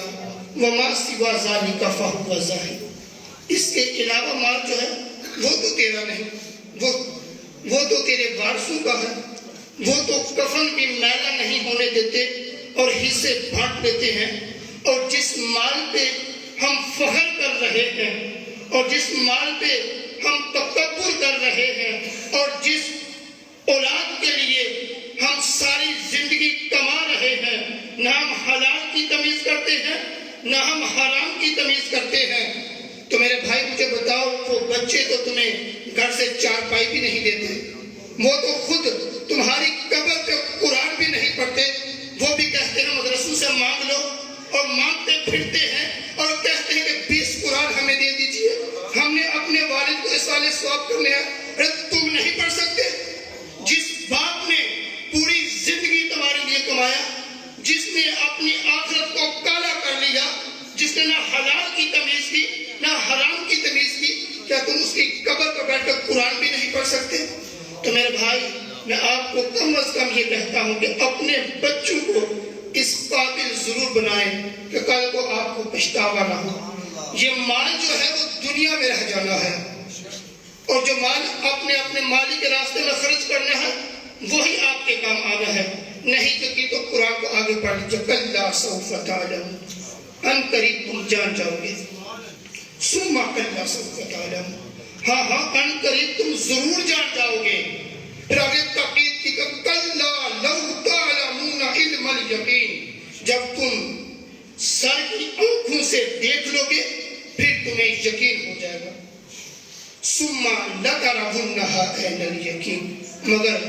وما سوا ذالک فہو ذاہب، اس کے علاوہ مال جو ہے وہ تو تیرا نہیں، وہ تو تیرے وارثوں کا ہے، وہ تو کفن بھی میلا نہیں ہونے دیتے اور حصے بانٹ لیتے ہیں، اور جس مال پہ ہم فخر کر رہے ہیں اور جس مال پہ ہم تکبر کر رہے ہیں اور جس اولاد کے لیے ہم ساری زندگی کما رہے ہیں، نہ ہم حلال کی تمیز کرتے ہیں نہ ہم حرام کی تمیز کرتے ہیں، تو میرے بھائی مجھے بتاؤ، وہ بچے تو تمہیں گھر سے 4 پائی بھی نہیں دیتے، وہ تو خود تمہاری قبر پہ قرآن بھی نہیں پڑھتے، وہ بھی کہتے ہیں مدرسوں سے مانگ لو، اور مانگتے پھرتے ہیں اور کہتے ہیں کہ 20 قرآن ہمیں دے دیجئے، ہم نے اپنے والد کو اصالہ ثواب کرنے ہیں۔ ارے تم نہیں پڑھ سکتے؟ جس باپ نے پوری زندگی تمہارے لیے کمایا، جس نے اپنی آخرت کو کالا کر لیا، جس نے نہ حلال کی تمیز کی نہ حرام کی تمیز کی، کیا تم اس کی قبر پر بیٹھ کر قرآن بھی نہیں پڑھ سکتے؟ تو میرے بھائی، میں آپ کو کم از کم یہ کہتا ہوں کہ اپنے بچوں کو اس قابل ضرور بنائیں کہ کل کو آپ کو پچھتاوا نہ ہو۔ یہ مال جو ہے وہ دنیا میں رہ جانا ہے، اور جو مال اپنے اپنے مالک کے راستے میں خرچ کرنا ہے وہی آپ کے کام آنا ہے، نہیں تو قرآن کو آگے پڑھ لیجیے، کلا سوف تعلمون، ان قریب تم جان جاؤ گے، ثم کلا سوف تعلمون، ہاں ان قریب تم ضرور جان جاؤ گے۔ پھر آگے تاکید کی کہ کلا لو تعلمون علم الیقین، جب تم سر کی آنکھوں سے دیکھ لو گے پھر تمہیں یقین ہو جائے گا، ثم لترونها عین الیقین، مگر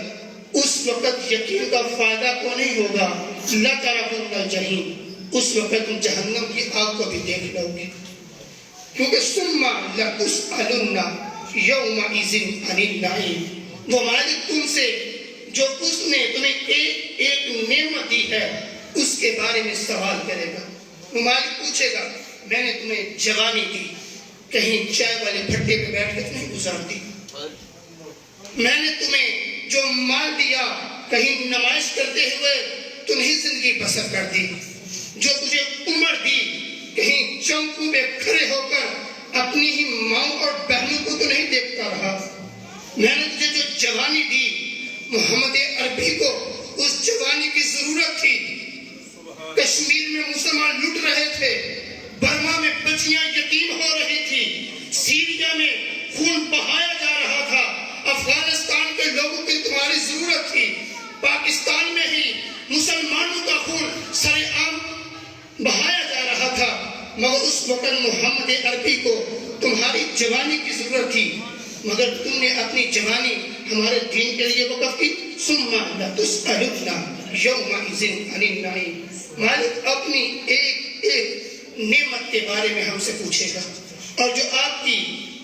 اس وقت یقین کا فائدہ کو نہیں ہوگا، لترون الجحیم، اس وقت تم جہنم کی آگ کو بھی دیکھ لو گے، کیونکہ ثم لتسألن یومئذ عن النعیم، وہ مالک تم سے جو اس نے تمہیں ایک نعمت دی ہے اس کے بارے میں سوال کرے گا۔ وہ مالک پوچھے گا میں نے تمہیں جوانی دی، کہیں چائے والے بھٹے پہ بیٹھ کے نہیں گزار دی، میں نے تمہیں جو مال دیا کہیں نمائش کرتے ہوئے تو نہیں زندگی بسر کر دی، جو تجھے عمر دی کہیں چوکوں پہ کھڑے ہو کر اپنی ہی ماں اور بہنوں کو تو نہیں دیکھتا رہا، میں نے تجھے جو جوانی دی، محمد عربی کو اس جوانی کی ضرورت تھی، کشمیر میں مسلمان لٹ رہے تھے، برما میں بچیاں یتیم ہو رہی تھی، سیریا میں خون بہایا جا رہا تھا، افغانستان کے لوگوں کی تمہاری ضرورت تھی، پاکستان میں ہی مسلمانوں کا خون سر عام بہایا جا رہا تھا، مگر اس وقت محمد عربی کو تمہاری جوانی کی ضرورت تھی، مگر تم نے اپنی جوانی ہمارے دین کے لیے وقف کی، ثم لتسألن یومئذ عن النعیم، مالک اپنی ایک نعمت کے بارے میں ہم سے پوچھے گا، اور جو آپ کی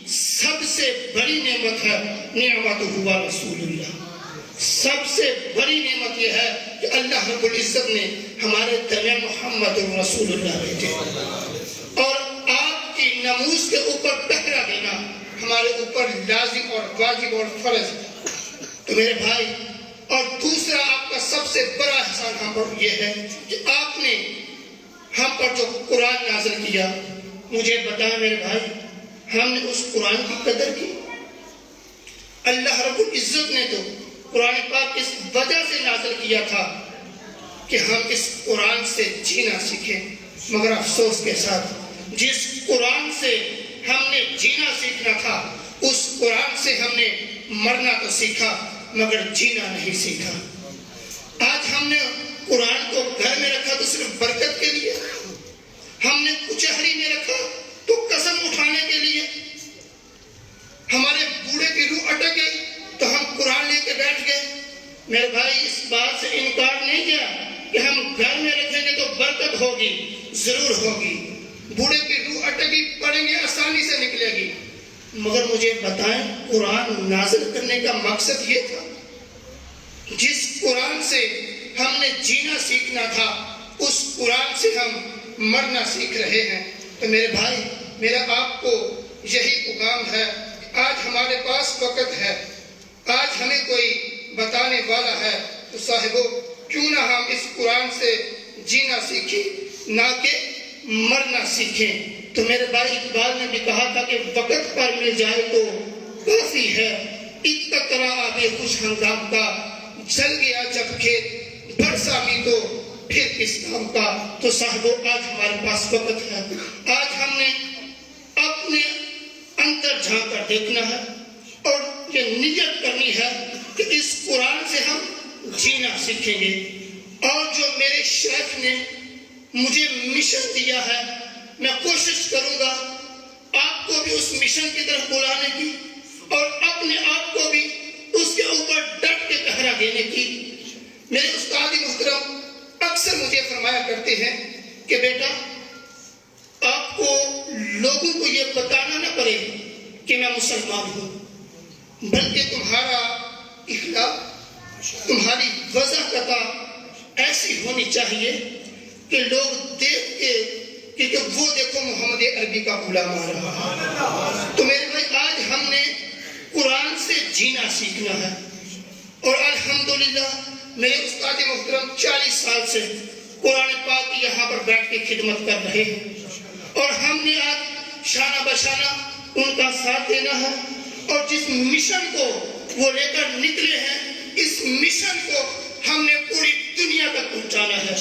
سب سے بڑی نعمت ہے نعمت ہوا رسول اللہ، سب سے بڑی نعمت یہ ہے کہ اللہ رب العزت نے ہمارے درمیان محمد رسول اللہ بھیجے، اور آپ کی ناموس کے اوپر پہرا دینا، ہمارے اوپر لازم اور واجب اور فرض ہے۔ تو میرے بھائی، اور دوسرا آپ کا سب سے بڑا احسان ہم پر یہ ہے کہ آپ نے ہم پر جو قرآن نازل کیا، مجھے بتائیں میرے بھائی، ہم نے اس قرآن کی قدر کی؟ اللہ رب العزت نے تو قرآن پاک اس وجہ سے نازل کیا تھا کہ ہم اس قرآن سے جینا سیکھیں، مگر افسوس کے ساتھ جس قرآن سے ہم نے جینا سیکھنا تھا، اس قرآن سے ہم نے مرنا تو سیکھا مگر جینا نہیں سیکھا۔ آج ہم نے قرآن کو گھر میں رکھا تو صرف برکت کے لیے، ہم نے کچہری میں رکھا تو قسم اٹھانے کے لیے، ہمارے بوڑھے کی روح اٹک گئی تو ہم قرآن لے کے بیٹھ گئے۔ میرے بھائی، اس بات سے انکار نہیں کیا کہ ہم گھر میں رکھیں گے تو برکت ہوگی، ضرور ہوگی، بوڑھے کی روح اٹک گئی، پڑھیں گے آسانی سے نکلے گی، مگر مجھے بتائیں قرآن نازل کرنے کا مقصد یہ تھا؟ جس قرآن سے ہم نے جینا سیکھنا تھا، اس قرآن سے ہم مرنا سیکھ رہے ہیں۔ تو میرے بھائی، میرا آپ کو یہی پیغام ہے کہ آج ہمارے پاس وقت ہے، آج ہمیں کوئی بتانے والا ہے، تو صاحبو کیوں نہ ہم اس قرآن سے جینا سیکھیں، نہ کہ مرنا سیکھیں۔ تو میرے بھائی، اقبال نے بھی کہا تھا کہ وقت پر مل جائے تو کافی ہے، اتقرا آب خوش ہنگام کا، جل گیا جب کھیت برسا بھی تو پھر کس کام کا۔ تو صاحبو آج ہمارے پاس وقت ہے، آج ہم نے اپنے اندر جھانک کر دیکھنا ہے اور یہ نیت کرنی ہے کہ اس قرآن سے ہم جینا سیکھیں گے۔ اور جو میرے شیخ نے مجھے مشن دیا ہے، میں کوشش کروں گا آپ کو بھی اس مشن کی طرف بلانے کی اور اپنے آپ کو بھی اس کے اوپر ڈٹ کے پہرا دینے کی۔ میرے استاد محترم اکثر مجھے فرمایا کرتے ہیں کہ بیٹا، آپ کو لوگوں کو یہ بتانا نہ پڑے کہ میں مسلمان ہوں، بلکہ تمہارا اخلاق، تمہاری وضاحت ایسی ہونی چاہیے کہ لوگ دیکھ کے کہ وہ دیکھو محمد عربی کا غلام آ رہا۔ تو میرے بھائی، آج ہم نے قرآن سے جینا سیکھنا ہے، اور الحمدللہ میرے استاد محترم 40 سال سے قرآن پاک کی یہاں پر بیٹھ کے خدمت کر رہے ہیں، اور ہم نے آج شانہ بشانہ ان کا ساتھ دینا ہے، اور جس مشن کو وہ لے کر نکلے ہیں، اس مشن کو ہم نے پوری دنیا تک پہنچانا ہے۔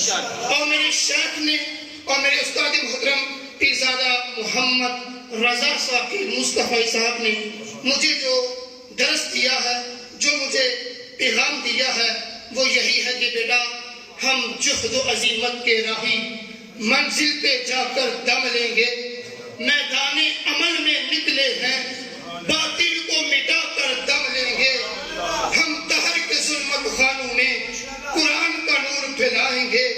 اور میرے شیخ نے اور میرے استاد محترم پیرزادہ محمد رضا ثاقب مصطفی صاحب نے مجھے جو درس دیا ہے، جو مجھے پیغام دیا ہے، وہ یہی ہے کہ بیٹا، ہم جہد و عزیمت کے راہی منزل پہ جا کر دم لیں گے، میدان عمل میں نکلے ہیں، باطل کو مٹا کر دم لیں گے، ہم دہر کے ظلمت خانوں میں قرآن کا نور پھیلائیں گے،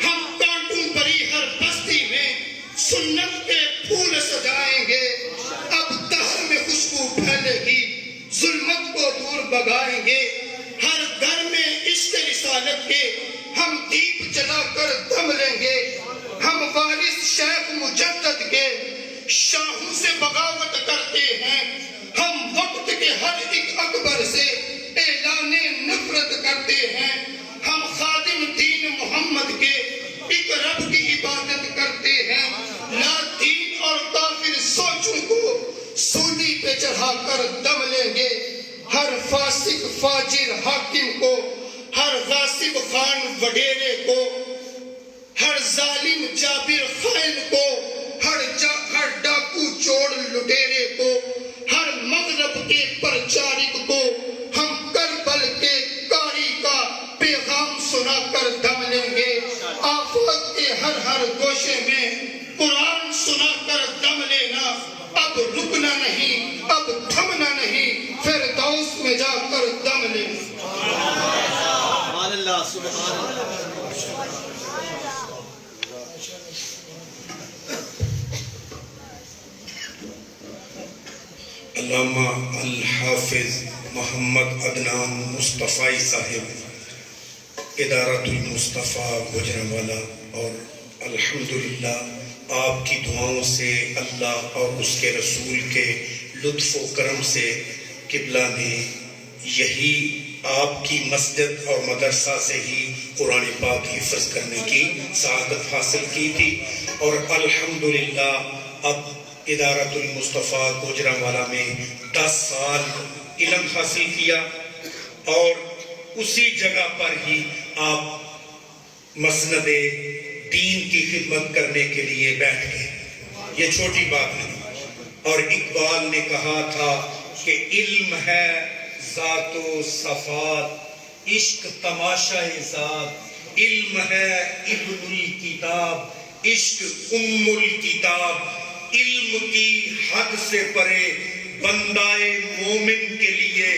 ہم کانٹوں بری ہر بستی میں سنت کے پھول سجائیں گے، اب دہر میں خوشبو پھیلے گی، ظلمت کو دور بگائیں گے، ہر گھر میں عشق رسالت کے ہم دیپ جلا کر دم لیں گے، ہم وارث شیخ مجدد کے شاہوں سے بغاوت کرتے ہیں، ہم وقت کے ہر ایک اکبر سے اعلان نفرت کرتے ہیں، ہم خادم دین محمد کے ایک رب کی عبادت کرتے ہیں، لا دین اور کافر سوچوں کو سولی پہ چڑھا کر دم لیں گے، ہر فاسق فاجر حاکم کو، ہر غاصب خان وڈیرے کو، ہر ظالم جابر خائن کو، ہر ڈاکو چور لٹیرے کو، ہر مغرب کے پرچارک کو، ہم کربل کے کاری کا پیغام سنا کر دم لیں گے، آفاق کے ہر گوشے میں قرآن سنا کر دم لینا، اب رکنا نہیں، اب تھمنا نہیں، فردوس میں جا کر دم لینا۔ سبحان اللہ، سبحان اللہ۔ علامہ الحافظ محمد عدنان مصطفی صاحب، ادارۃ المصطفیٰ گجرانوالہ، اور الحمدللہ آپ کی دعاؤں سے اللہ اور اس کے رسول کے لطف و کرم سے قبلہ نے یہی آپ کی مسجد اور مدرسہ سے ہی قرآن پاک حفظ کرنے کی سعادت حاصل کی تھی، اور الحمدللہ اب ادارۃ المصطفیٰ گوجرانوالہ میں 10 سال علم حاصل کیا، اور اسی جگہ پر ہی آپ مسند دین کی خدمت کرنے کے لیے بیٹھ گئے۔ یہ چھوٹی بات نہیں۔ اور اقبال نے کہا تھا کہ علم ہے ذات و صفات، عشق تماشائے ذات، علم ہے ابن الکتاب، عشق ام الکتاب، علم کی حد سے پرے بندائے مومن کے لیے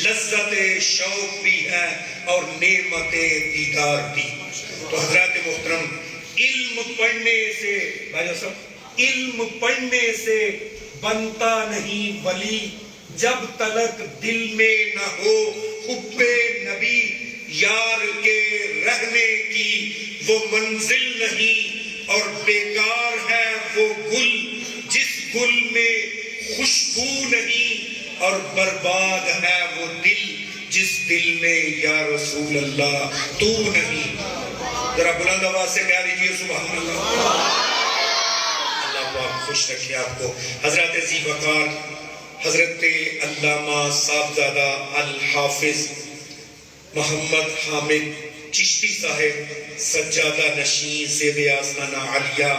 لذت شوق بھی ہے اور نعمت دیدار بھی۔ تو حضرات محترم، علم پڑھنے سے بھائی صاحب، علم پڑھنے سے بنتا نہیں ولی، جب تلک دل میں نہ ہو حب نبی، یار کے رہنے کی وہ منزل نہیں، اور بیکار ہے وہ گل جس گل میں خوشبو نہیں، اور برباد ہے وہ دل جس دل میں یا رسول اللہ تو نہیں۔ ذرا بلند آواز سے کہہ دیجیے سبحان اللہ۔ اللہ پاک خوش رکھے آپ کو۔ حضرت ذی وقار حضرت علامہ صاحبزادہ الحافظ محمد حامد چشتی صاحب سجادہ نشین زیب آستانہ عالیہ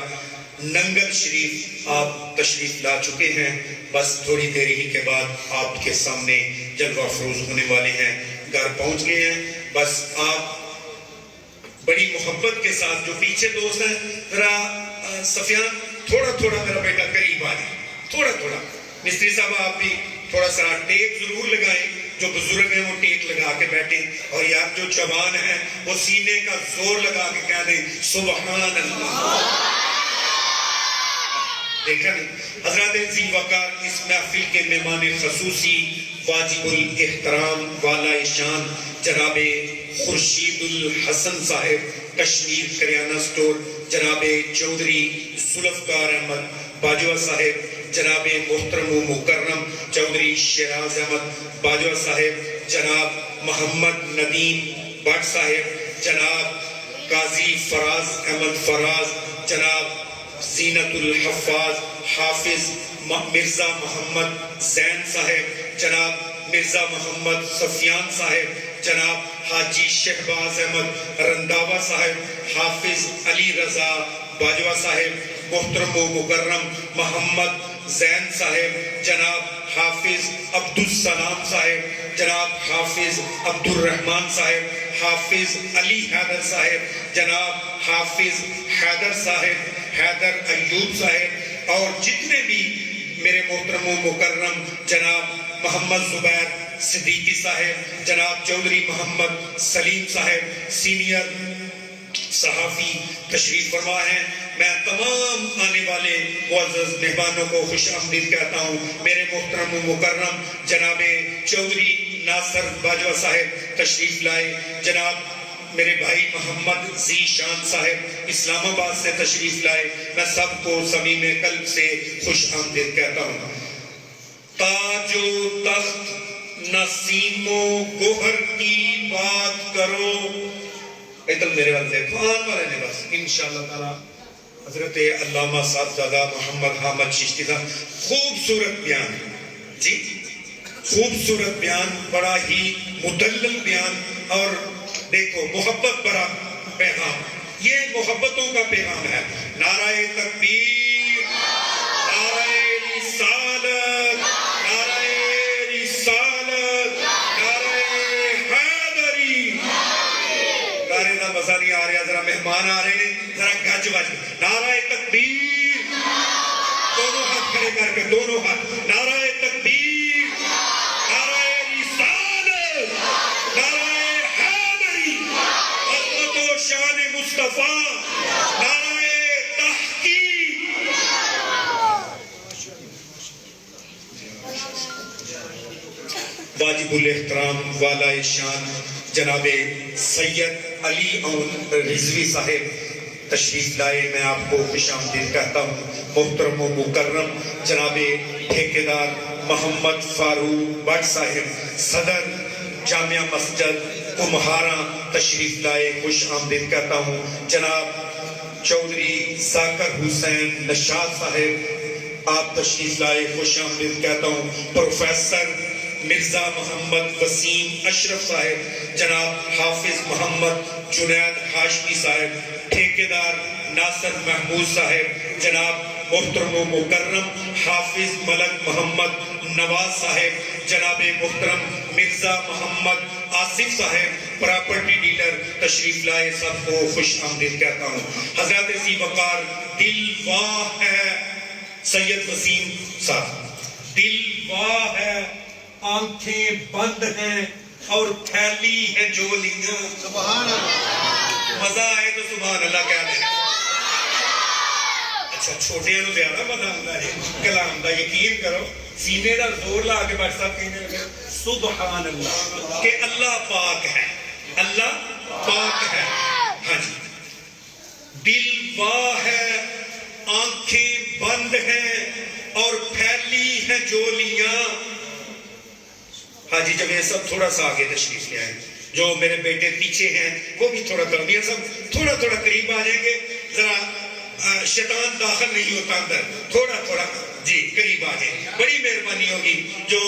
ننگل شریف آپ تشریف لا چکے ہیں، بس تھوڑی دیر ہی کے بعد آپ کے سامنے جلوہ افروز ہونے والے ہیں، گھر پہنچ گئے ہیں۔ بس آپ بڑی محبت کے ساتھ، جو پیچھے دوست ہیں، ذرا سفیان تھوڑا تھوڑا میرا بیٹا قریب آ جائے، تھوڑا تھوڑا۔ مستری صاحب آپ بھی تھوڑا سا ٹیک ضرور لگائیں، جو بزرگ ہیں وہ ٹیک لگا کے بیٹھیں، اور یار جو جوان ہیں وہ سینے کا زور لگا کے کہہ دیں سبحان اللہ۔ دیکھا نہیں حضرات ذی وقار اس محفل کے مہمان خصوصی واجب الاحترام والا شان جناب خورشید الحسن صاحب کشمیر کریانہ سٹور، جناب چودھری ذوالفقار احمد باجوہ صاحب، جناب محترم و مکرم چودھری شیراز احمد باجوہ صاحب، جناب محمد ندیم بٹ صاحب، جناب قاضی فراز احمد فراز، جناب زینت الحفاظ حافظ مرزا محمد زین صاحب، جناب مرزا محمد سفیان صاحب، جناب حاجی شہباز احمد رنداوا صاحب، حافظ علی رضا باجوہ صاحب، محترم و مکرم محمد زین صاحب، جناب حافظ عبدالسلام صاحب، جناب حافظ عبدالرحمن صاحب، حافظ علی حیدر صاحب، جناب حافظ حیدر صاحب، حیدر ایوب صاحب، اور جتنے بھی میرے محترم و مکرم جناب محمد زبیر صدیقی صاحب، جناب چودھری محمد سلیم صاحب سینئر صحافی تشریف فرما ہیں۔ میں تمام آنے والے معزز مہمانوں کو خوش آمدید کہتا ہوں۔ میرے محترم و مکرم جناب چودھری ناصر باجوہ صاحب تشریف لائے، جناب میرے بھائی محمد ذی شان صاحب اسلام آباد سے تشریف لائے، میں سب کو صمیم قلب سے خوش آمدید کہتا ہوں۔ تاج و تخت نسیم و گوہر کی بات کرو، ایتل میرے والد خان والے نے بس انشاءاللہ تعالی حضرت علامہ صاحبزادہ محمد حامد چشتی صاحب، خوبصورت بیان جی، خوبصورت بیان، بڑا ہی مدلل بیان، اور دیکھو محبت بڑا پیغام، یہ محبتوں کا پیغام ہے۔ نعرہ تکبیر، نعرہ رسالت، نعرہ رسالت، نعرہ حیدری۔ نعرے دا مزہ نہیں آ رہا، ذرا مہمان آ رہے ہیں، ذرا گج بج۔ نعرہ تکبیر، دونوں ہاتھ کھڑے کر کے، دونوں ہاتھ، نعرہ تکبیر، نعرہ رسالت، نعرہ شان مصطفیٰ، نعرہ تحقیق۔ واجب الاحترام والا شان جناب سید علی اون رضوی صاحب تشریف لائے، میں آپ کو خوش آمدید کہتا ہوں۔ محترم و مکرم جناب ٹھیکیدار محمد فاروق بٹ صاحب صدر جامعہ مسجد کمہارا تشریف لائے، خوش آمدید کہتا ہوں۔ جناب چودھری ذاکر حسین نشاد صاحب آپ تشریف لائے، خوش آمدید کہتا ہوں۔ پروفیسر مرزا محمد وسیم اشرف صاحب، جناب حافظ محمد جنید ہاشمی صاحب، ٹھیکیدار ناصر محمود صاحب، جناب محترم و مکرم حافظ ملک محمد نواز صاحب، جناب محترم مرزا محمد آصف صاحب پراپرٹی ڈیلر تشریف لائے، سب کو خوش آمدید کہتا ہوں۔ حضرت ذی وقار دل واہ ہے سید وسیم صاحب، دل واہ ہے، آنکھیں بند ہیں اور پھیلی ہے جولیاں۔ سبحان اللہ، مزہ آئے تو سبحان اللہ کہہ دیں۔ اچھا چھوٹے نو زیادہ مزہ آتا ہے کلام دا، یقین کرو سینے دا زور لا کے بٹ صاحب کہنے لگے سبحان اللہ کہ اللہ پاک ہے، اللہ پاک ہے۔ ہاں جی، دل واہ ہے، آنکھیں بند ہیں اور پھیلی ہیں جولیاں۔ ہاں جی، جب یہ سب تھوڑا سا آگے تشریف لے آئیں، جو میرے بیٹے پیچھے ہیں وہ بھی تھوڑا کرمیاں سب تھوڑا تھوڑا قریب آ جائیں گے، ذرا شیطان داخل نہیں ہوتا اندر، تھوڑا تھوڑا جی قریب آ جائیں، بڑی مہربانی ہوگی۔ جو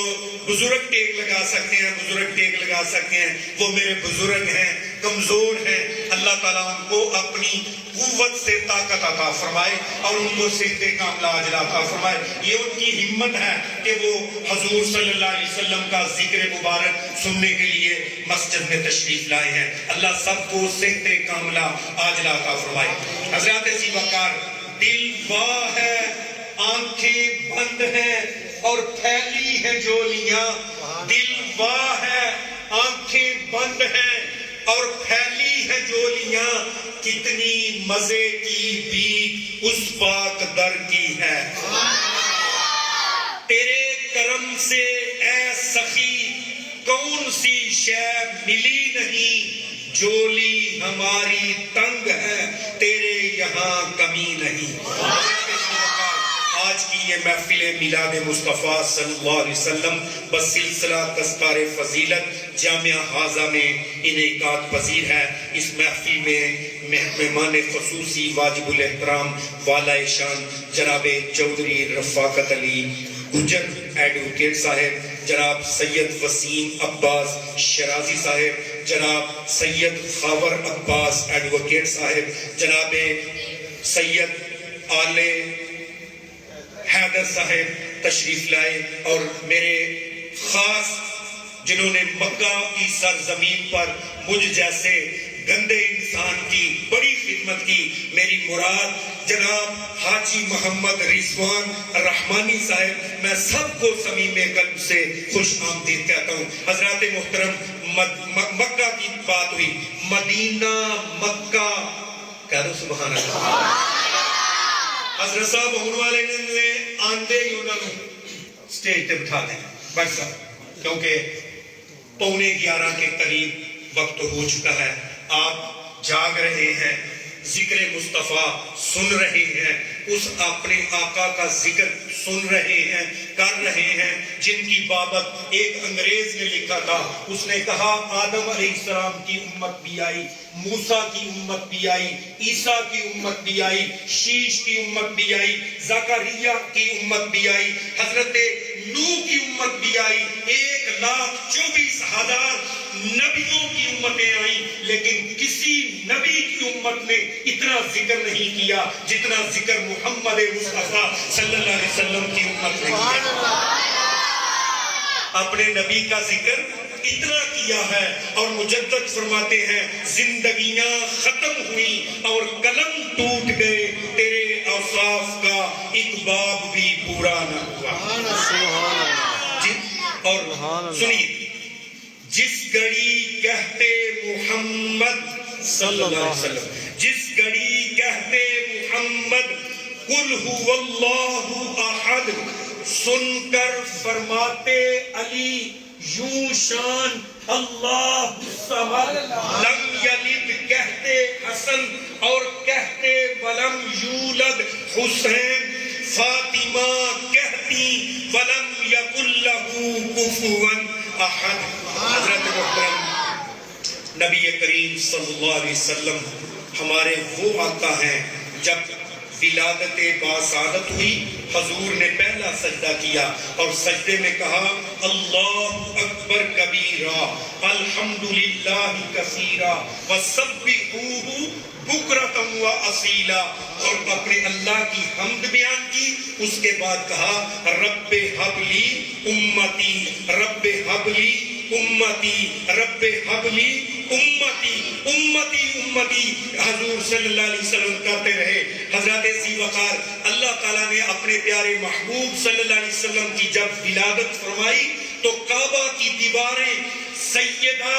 بزرگ ٹیک لگا سکتے ہیں، بزرگ ٹیک لگا سکتے ہیں، وہ میرے بزرگ ہیں، کمزور ہیں، اللہ تعالیٰ ان کو اپنی قوت سے طاقت عطا فرمائے اور ان کو صحت کاملہ عاجلہ عطا فرمائے۔ یہ ان کی ہمت ہے کہ وہ حضور صلی اللہ علیہ وسلم کا ذکر مبارک سننے کے لیے مسجد میں تشریف لائے ہیں۔ اللہ سب کو صحت کاملہ عاجلہ عطا فرمائے۔ حضرات ذی وقار دل واہ ہے، آنکھیں بند ہیں اور پھیلی ہیں جولیاں، دل واہ ہے، آنکھیں بند ہیں اور پھیلی ہیں جولیاں، کتنی مزے کی بیک اس پاک در کی ہے۔ تیرے کرم سے اے سخی کون سی شے ملی نہیں، جولی ہماری تنگ ہے تیرے یہاں کمی نہیں۔ آج کی یہ محفل میلاد مصطفیٰ صلی اللہ علیہ وسلم بسلسلہ تذکار فضیلت جامعہ حاضہ میں انعقاد پذیر ہے۔ اس محفل میں مہمان خصوصی واجب الاحترام والا شان جناب چودھری رفاقت علی گجر ایڈوکیٹ صاحب، جناب سید وسیم عباس شرازی صاحب، جناب سید خاور عباس ایڈوکیٹ صاحب، جناب سید آل حیدر صاحب تشریف لائے، اور میرے خاص جنہوں نے مکہ کی سرزمین پر مجھ جیسے گندے انسان کی بڑی خدمت کی، میری مراد جناب حاجی محمد رضوان رحمانی صاحب، میں سب کو صمیم قلب سے خوش آمدید کہتا ہوں۔ حضرات محترم مکہ کی بات ہوئی، مدینہ مکہ کہہ دو سبحان اللہ۔ حضرت صاحب ہونے والے نے آندے ہی انہوں نے سٹیج تے بٹھا دیں بٹ صاحب، کیونکہ 11:15 کے قریب وقت ہو چکا ہے، آپ جاگ رہے ہیں، ذکر مصطفیٰ سن رہے ہیں، اس اپنے آقا کا ذکر سن رہے ہیں، کر رہے ہیں، جن کی بابت ایک انگریز نے لکھا تھا، اس نے کہا آدم علیہ السلام کی امت بھی آئی، موسیٰ کی امت بھی آئی، عیسیٰ کی امت بھی آئی، شیش کی امت بھی آئی، زکریا کی امت بھی آئی، حضرت نوح کی امت بھی آئی، 1,24,000 نبیوں کی امتیں آئیں، لیکن کسی نبی کی امت نے اتنا ذکر نہیں کیا جتنا ذکر محمد مصطفیٰ صلی اللہ علیہ وسلم کی امت نے کیا۔ اپنے نبی کا ذکر اتنا کیا ہے، اور مجدد فرماتے ہیں زندگیاں ختم ہوئی اور قلم ٹوٹ گئے، تیرے اوصاف کا ایک باب بھی پورا نہ ہوا۔ اور سنیے، جس گھڑی کہتے محمد صلی اللہ علیہ وسلم، جس گھڑی کہتے محمد قل هو اللہ احد، سن کر فرماتے علی یوں شان اللہ صمد، لم یلد کہتے حسن اور کہتے ولم یولد حسین، فاطمہ کہتی ولم یکن لہ کفوا احد. حضرت محترم نبی کریم صلی اللہ علیہ وسلم ہمارے وہ آقا ہیں، جب ولادت باسعادت ہوئی حضور نے پہلا سجدہ کیا اور سجدے میں کہا اللہ اکبر کبیرا الحمدللہ کثیرا وسبحوہ بکرۃ و اصیلا، اور اپنے اللہ کی حمد بیان کی. اس کے بعد کہا رب ہب لی امتی، رب ہب لی امتی، رب ہب لی امتی، امتی امتی. حضور صلی اللہ علیہ وسلم کرتے رہے. حضرت ذی وقار اللہ تعالیٰ نے اپنے پیارے محبوب صلی اللہ علیہ وسلم کی جب ولادت فرمائی تو کعبہ کی دیواریں سیدہ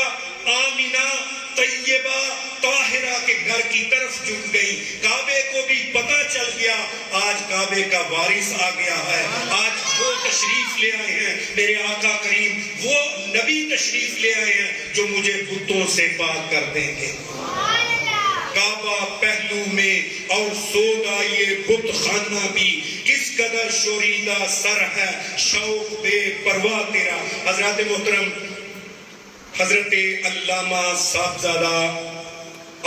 آمنہ طیبہ طاہرہ کے گھر کی طرف جھک گئی. کعبے کو بھی پتہ چل گیا آج کعبے کا وارث آ گیا ہے، آج وہ تشریف لے آئے ہیں میرے آقا کریم، وہ نبی تشریف لے آئے ہیں جو مجھے بتوں سے پاک کر دیں گے. کعبہ پہلو میں اور سودا یہ بت خانہ بھی، کس قدر شوریدہ سر ہے شوق بے پرواہ تیرا. حضرت محترم حضرت علامہ صاحبزادہ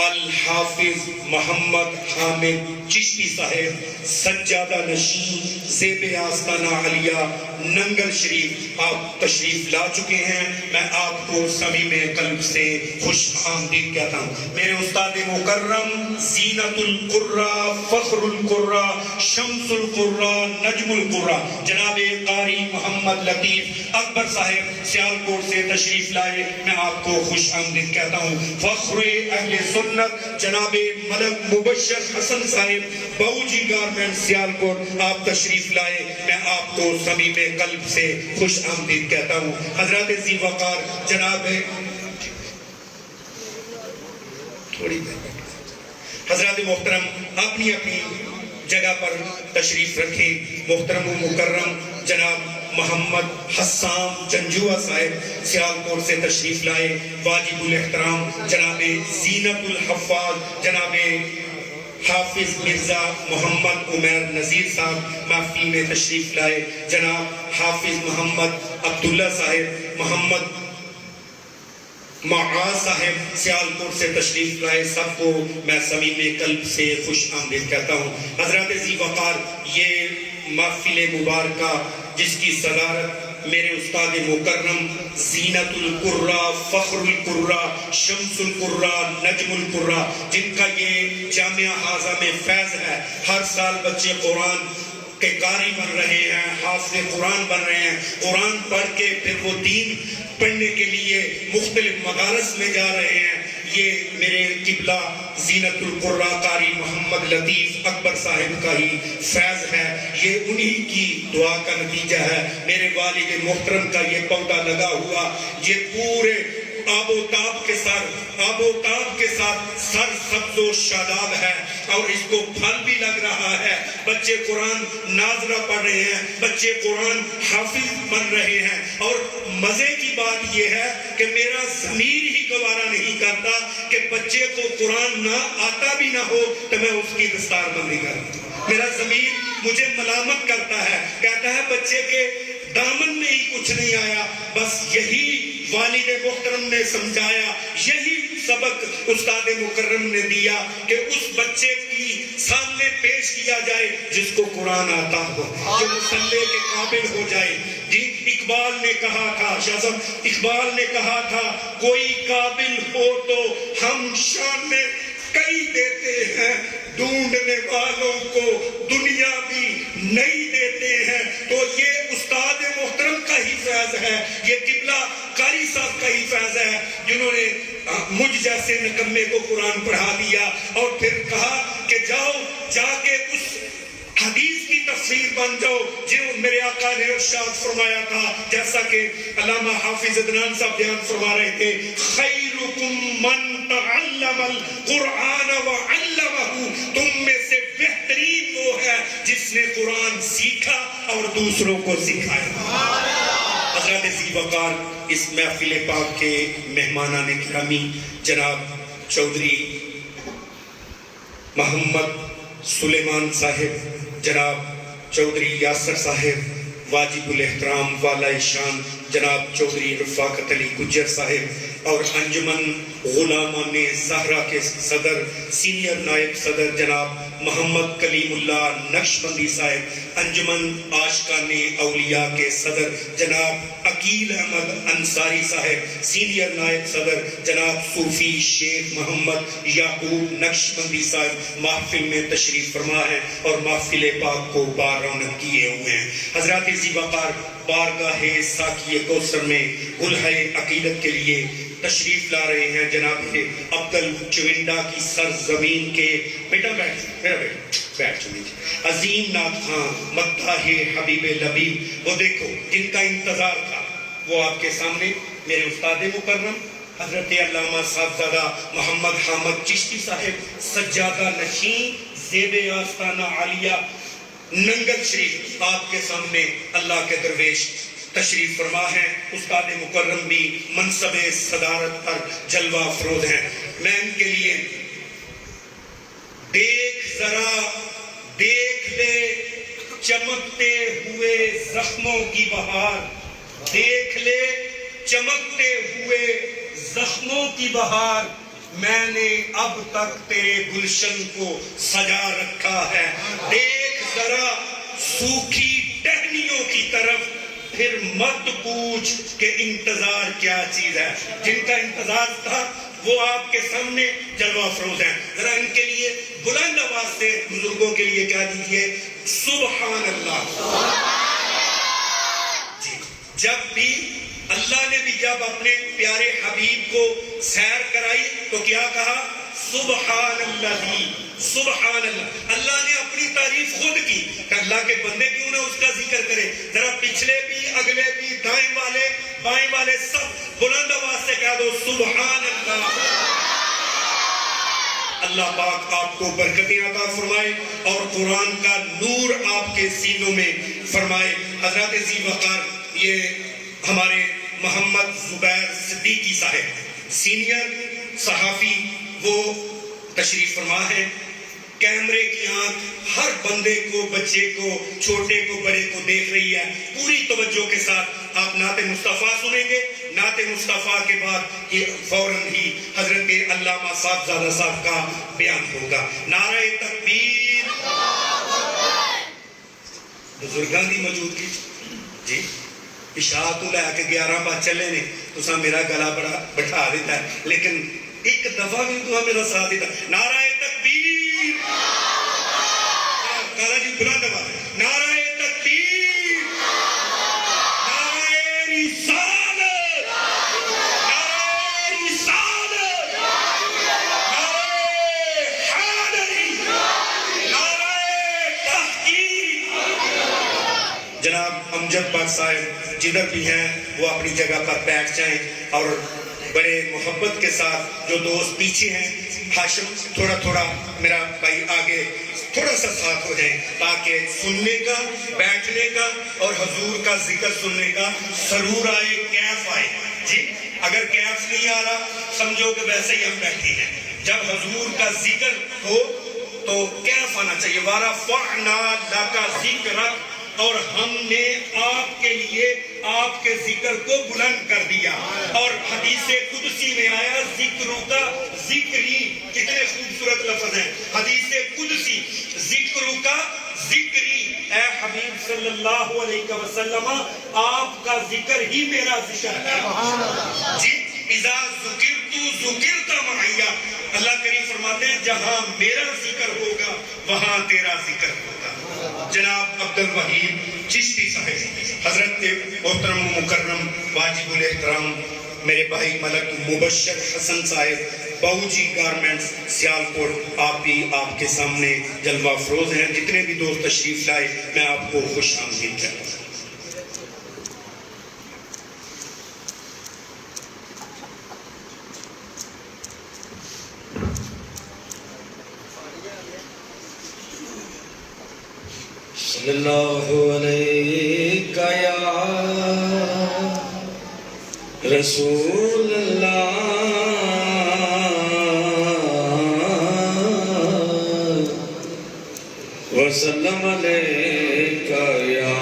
الحافظ محمد حامد چشتی صاحب سجادہ نشین زیب آستانہ علیہ ننگل شریف آپ تشریف لا چکے ہیں. میں آپ کو صمیم قلب سے خوش آمدید کہتا ہوں. میرے استاد مکرم زینت القرہ فخر القرہ شمس القرہ نجم القرہ جناب قاری محمد لطیف اکبر صاحب سیالکوٹ سے تشریف لائے. میں آپ کو خوش آمدید کہتا ہوں. فخر اہل سنت جناب ملک مبشر حسن صاحب بہوجی گارمنٹ سیالکوٹ آپ تشریف لائے. میں آپ کو صمیم قلب سے خوش آمدید کہتا ہوں. حضرت ذی وقار جناب حضرات محترم اپنی اپنی جگہ پر تشریف رکھیں. محترم و مکرم جناب محمد حسام جنجوہ صاحب سیالکوٹ سے تشریف لائے. واجب الاحترام جناب زینت الحفاظ جناب حافظ مرزا محمد عمیر نذیر صاحب محفل میں تشریف لائے. جناب حافظ محمد عبداللہ صاحب محمد معاذ صاحب سیالکوٹ سے تشریف لائے. سب کو میں صمیم قلب سے خوش آمدید کہتا ہوں. حضرات ذی وقار یہ محفل مبارکہ جس کی صدارت میرے استاد مکرم زینت القرہ فخر القرہ شمس القرہ نجم القرہ جن کا یہ جامعہ حاضہ میں فیض ہے. ہر سال بچے قرآن کے قاری بن رہے ہیں، حافظ قرآن بن رہے ہیں. قرآن پڑھ کے پھر وہ دین پڑھنے کے لیے مختلف مدارس میں جا رہے ہیں. یہ میرے قبلہ زینت القرہ قاری محمد لطیف اکبر صاحب کا ہی فیض ہے. یہ انہی کی دعا کا نتیجہ ہے. میرے والد محترم کا یہ پودا لگا ہوا یہ پورے آب و تاب کے ساتھ سر سبز و شاداب ہے اور اس کو پھل بھی لگ رہا ہے. بچے قرآن ناظرہ پڑھ رہے ہیں، بچے قرآن حافظ بن رہے ہیں. اور مزے کی بات یہ ہے کہ میرا ضمیر ہی گوارا نہیں کرتا کہ بچے کو قرآن نہ آتا بھی نہ ہو تو میں اس کی دستار بندی کروں. میرا ضمیر مجھے ملامت کرتا ہے، کہتا ہے بچے کے دامن میں ہی کچھ نہیں آیا. بس یہی والد محترم نے سمجھایا، یہی سبق استاد مکرم نے دیا کہ اس بچے کی سامنے پیش کیا جائے جس کو قرآن آتا ہو، جو مصلے کے قابل ہو جائے. جی اقبال نے کہا تھا، شاہزم اقبال نے کہا تھا کوئی قابل ہو تو ہم شان میں کئی دیتے ہیں، ڈھونڈنے والوں کو دنیا بھی نہیں دیتے ہیں. تو یہ استاد محترم کا ہی فیض ہے، یہ قبلہ قاری صاحب کا ہی فیض ہے جنہوں نے مجھ جیسے نکمے کو قرآن پڑھا دیا اور پھر کہا کہ جاؤ جا کے اس حدیث کی تفسیر بن جاؤ جو میرے آقا نے ارشاد فرمایا تھا، جیسا کہ علامہ حافظ عدنان صاحب بیان فرما رہے تھے خیرکم من تعلم القرآن وعلمہ، تم میں سے بہترین وہ ہے جس نے قرآن سیکھا اور دوسروں کو سکھایا. حضرت ذی وقار اس محفل پاک کے مہمانان گرامی جناب چودھری محمد سلیمان صاحب، جناب چودھری یاسر صاحب، واجب الاحترام والا شان جناب چودھری رفاقت علی گجر صاحب اور انجمن غلامان زہرا کے صدر سینئر نائب صدر جناب محمد کلیم اللہ نقشبندی صاحب، انجمن عاشقان اولیاء کے صدر جناب عقیل احمد انصاری صاحب، سینئر نائب صدر جناب صوفی شیخ محمد یعقوب نقشبندی صاحب محفل میں تشریف فرما ہے اور محفل پاک کو بار رونق کیے ہوئے ہیں۔ حضرات ذی وقار بارگاہ ساقی کوثر میں گلہائے عقیدت کے لیے تشریف لا رہے ہیں جناب عبدل چونڈا کی سرزمین کے بیٹا بیٹھ عظیم نعت خواں مداح حبیب لبیب، وہ دیکھو جن کا انتظار تھا وہ آپ کے سامنے میرے استاد مکرم حضرت علامہ صاحبزادہ محمد حامد چشتی صاحب، سجادہ نشین زیب آستانہ عالیہ ننگل شریف، آپ کے سامنے اللہ کے درویش تشریف فرما ہے۔ استاد مکرم بھی منصب صدارت پر جلوہ افروز ہیں۔ میں ان کے لیے دیکھ لے چمکتے ہوئے زخموں کی بہار، دیکھ لے چمکتے ہوئے زخموں کی بہار، میں نے اب تک تیرے گلشن کو سجا رکھا ہے۔ دیکھ ذرا سوکھی ٹہنیوں کی طرف، پھر مت پوچھ کہ انتظار کیا چیز ہے۔ جن کا انتظار تھا وہ آپ کے سامنے جلوہ افروز ہیں۔ ذرا ان کے لیے بلند آواز سے بزرگوں کے لیے کہہ دیجئے سبحان اللہ۔ جی، جب بھی اللہ نے بھی جب اپنے پیارے حبیب کو سیر کرائی تو کیا کہا؟ سبحان اللہ، سبحان اللہ۔ اللہ نے اپنی تعریف خود کی کہ اللہ کے بندے کیوں نہ اس کا ذکر کرے۔ ذرا پچھلے بھی اگلے بھی دائیں والے بائیں والے سب بلند آواز سے کہہ دو سبحان اللہ۔ اللہ پاک آپ کو برکتیں عطا فرمائے اور قرآن کا نور آپ کے سینوں میں فرمائے۔ حضرات ذی وقار یہ ہمارے محمد زبیر صدیقی صاحب سینئر صحافی، وہ تشریف فرما ہے۔ کیمرے کی آنکھ ہر بندے کو، بچے کو، چھوٹے کو، بڑے کو دیکھ رہی ہے۔ پوری توجہ کے ساتھ آپ نعت مصطفیٰ سنیں گے۔ نعت مصطفیٰ کے بعد یہ فوراً ہی حضرت علامہ صاحبزادہ صاحب کا بیان ہوگا۔ نعرہ تکبیر، بزرگان دی موجودگی جی عشاء تو لے کے 11 بج چلے نے، تساں میرا گلا بڑا بٹھا دیتا ہے، لیکن ایک دفعہ بھی تو میرا ساتھ دیتا۔ نعرہ تکبیر، کالا جی بلا دبا، نعرہ تکبیر، نعرہ رسالت، نعرہ رسالت، نعرہ حیدری، نعرہ تحقیق۔ جناب امجد پاک صاحب جدھر بھی ہیں وہ اپنی جگہ پر بیٹھ جائیں اور بڑے محبت کے ساتھ جو دوست پیچھے ہیں، ہاشم تھوڑا تھوڑا میرا بھائی آگے تھوڑا سا ساتھ ہو جائیں تاکہ سننے کا، بیٹھنے کا اور حضور کا ذکر سننے کا سرور آئے، کیف آئے۔ جی اگر کیف نہیں آ رہا سمجھو کہ ویسے ہی ہم بیٹھے ہیں۔ جب حضور کا ذکر ہو تو کیف آنا چاہیے۔ وَرَفَعْنَا لَكَ ذِكْرَكَ، اور ہم نے آپ کے لیے آپ کے ذکر کو بلند کر دیا۔ اور حدیث قدسی میں آیا ذکروں کا ذکری، کتنے خوبصورت لفظ ہیں۔ حدیث قدسی، ذکروں کا ذکری، اے حبیب صلی اللہ علیہ وسلم آپ کا ذکر ہی میرا ذکر ہے۔ جی اذا ذکرت ذکرت معی، اللہ کریم فرماتے ہیں جہاں میرا ذکر ہوگا وہاں تیرا ذکر ہوگا۔ جناب عبد الوہید چشتی صاحب، حضرت محترم و مکرم واجب الاحترام میرے بھائی ملک مبشر حسن صاحب باؤ جی گارمنٹس سیالکوٹ، آپ بھی آپ کے سامنے جلوہ افروز ہیں۔ جتنے بھی دوست تشریف لائے میں آپ کو خوش آمدید کہتا ہوں۔ صلی اللہ علیہ یا رسول اللہ وسلم علیہ یا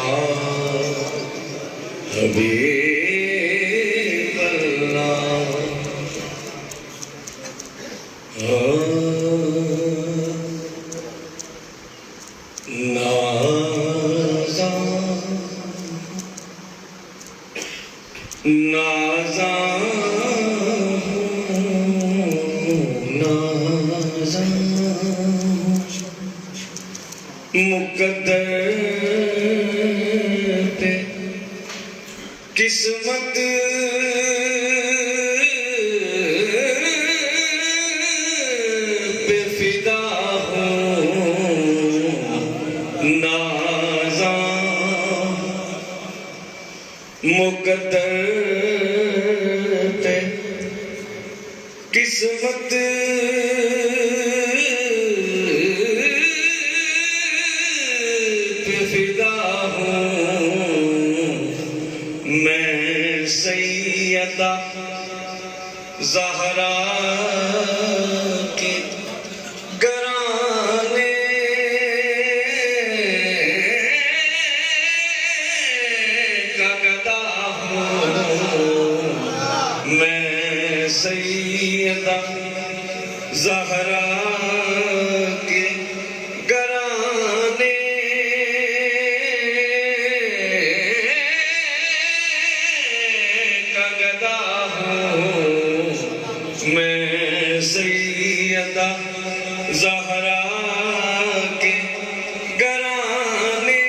نازاں نازاں مقدر پہ قسمت پہ فدا ہوں نازاں مقدر پہ قسمت پہ فدا ہوں میں سیدہ زہرا کے گرانے کا گدا ہوں میں سیدہ زہرا کے گرانے کا گدا ہوں میں سیدہ زہرا کے گرانے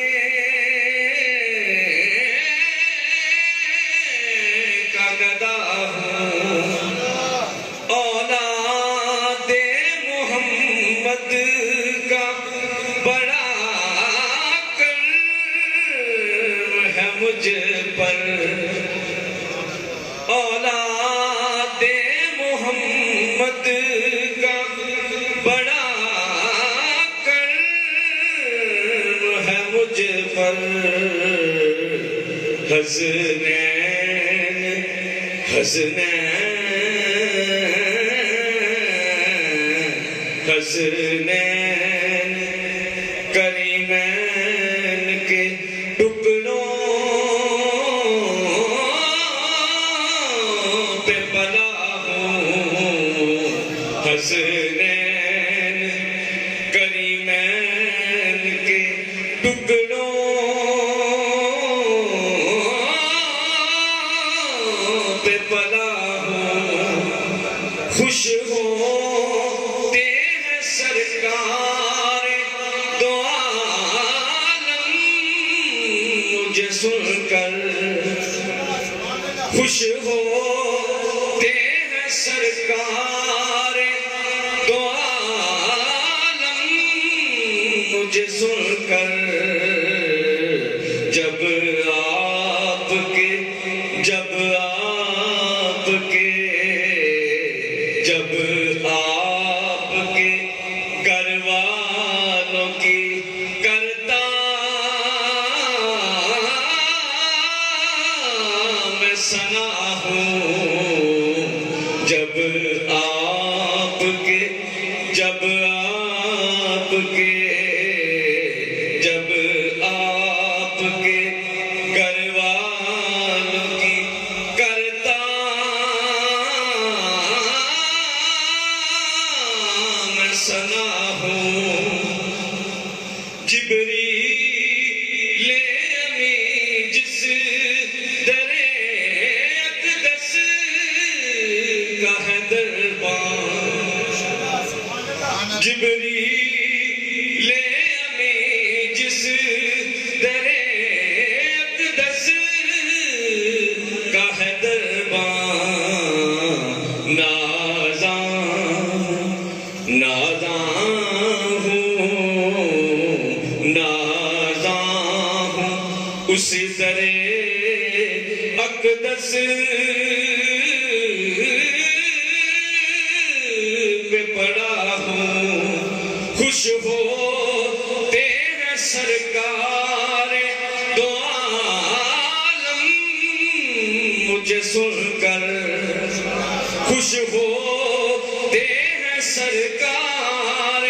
کا گدا ہوں اولاد محمد کا بڑا کرم ہے مجھ پر اولاد محمد کا بڑا کرم ہے مجھ پر حسنین حسنین کریمین کے ٹکڑوں پہ پلا ہوں حسنین کریمین کے ٹکڑوں پہ پلا ہوں خوش ہوتے ہیں سرکار دو عالم مجھے سن کر خوش ہوتے ہیں سرکار دو عالم مجھے سن کر جب آپ کے گھر والوں کی کرتا میں ثنا ہوں جب آپ کے گھر والوں کی کرتا میں ثنا ہوں جبریل امین جس در اقدس کا ہے دربار جبریل امین جس در اقدس کا ہے دربار نازاں ہوں اسی در اقدس پہ پڑا ہوں خوش ہوتے ہیں سرکار دو عالم مجھے سن کر خوش ہوتے ہیں سرکار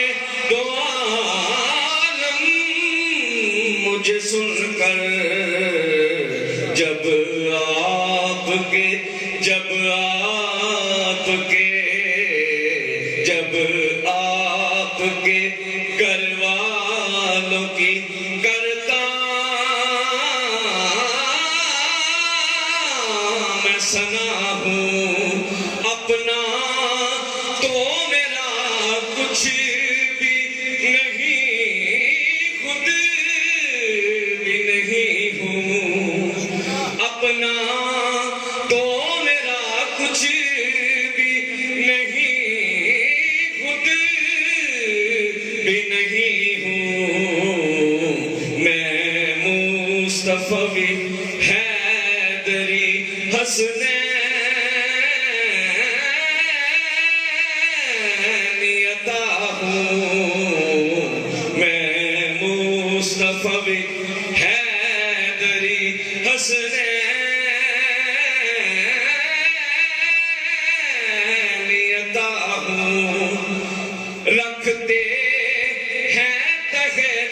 دو عالم مجھے سن کر جب آپ کے گھر والوں کی کرتا میں ثنا کچھ بھی نہیں خود بھی نہیں ہوں میں مصطفی حیدری حسنینی عطا ہوں میں مصطفی حیدری حسنینی عطا ہوں رکھتے ہیں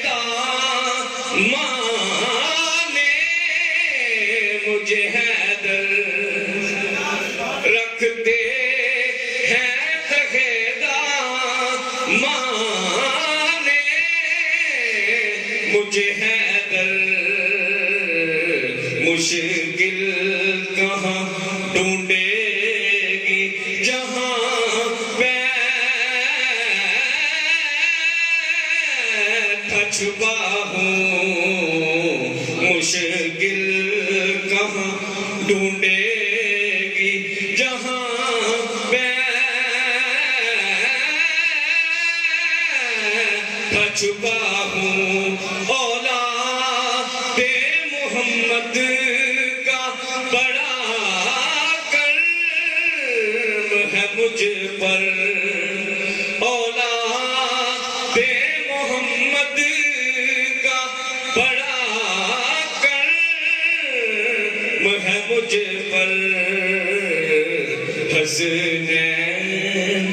دامان مجھے حیدر رکھتے ہیں دامان مجھے حیدر مشکل کہاں ڈھونڈے گی جہاں بیٹھا چھپا ہوں مشکل کہاں ڈھونڈے گی جہاں بیٹھا چھپا ہوں اولاد محمد کا بڑا کرم ہے مجھ پر اولاد محمد کا بڑا کرم ہے مجھ پر حسنین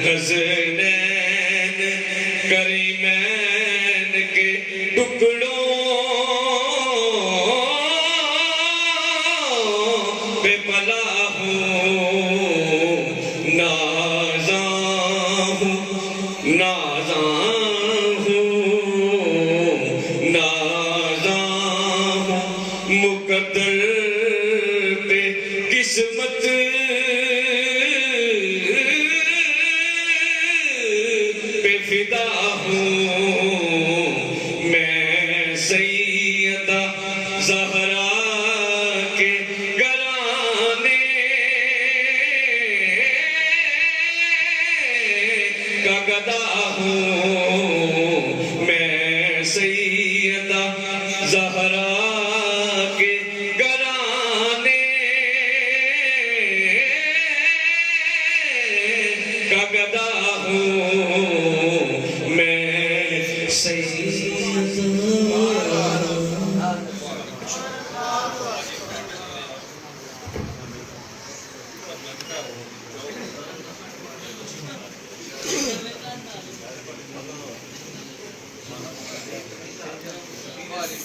حسنین کریمین کے ٹکڑوں پہ پلا ہوں نازاں ہوں مقدر پہ قسمت پہ فدا ہوں میں سیدہ زہرا کے گھرانے کا گدا ہوں میں سیدہ زہرا کے گھرانے کا گدا ہوں میں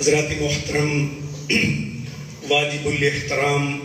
حضرات محترم واجب الاحترام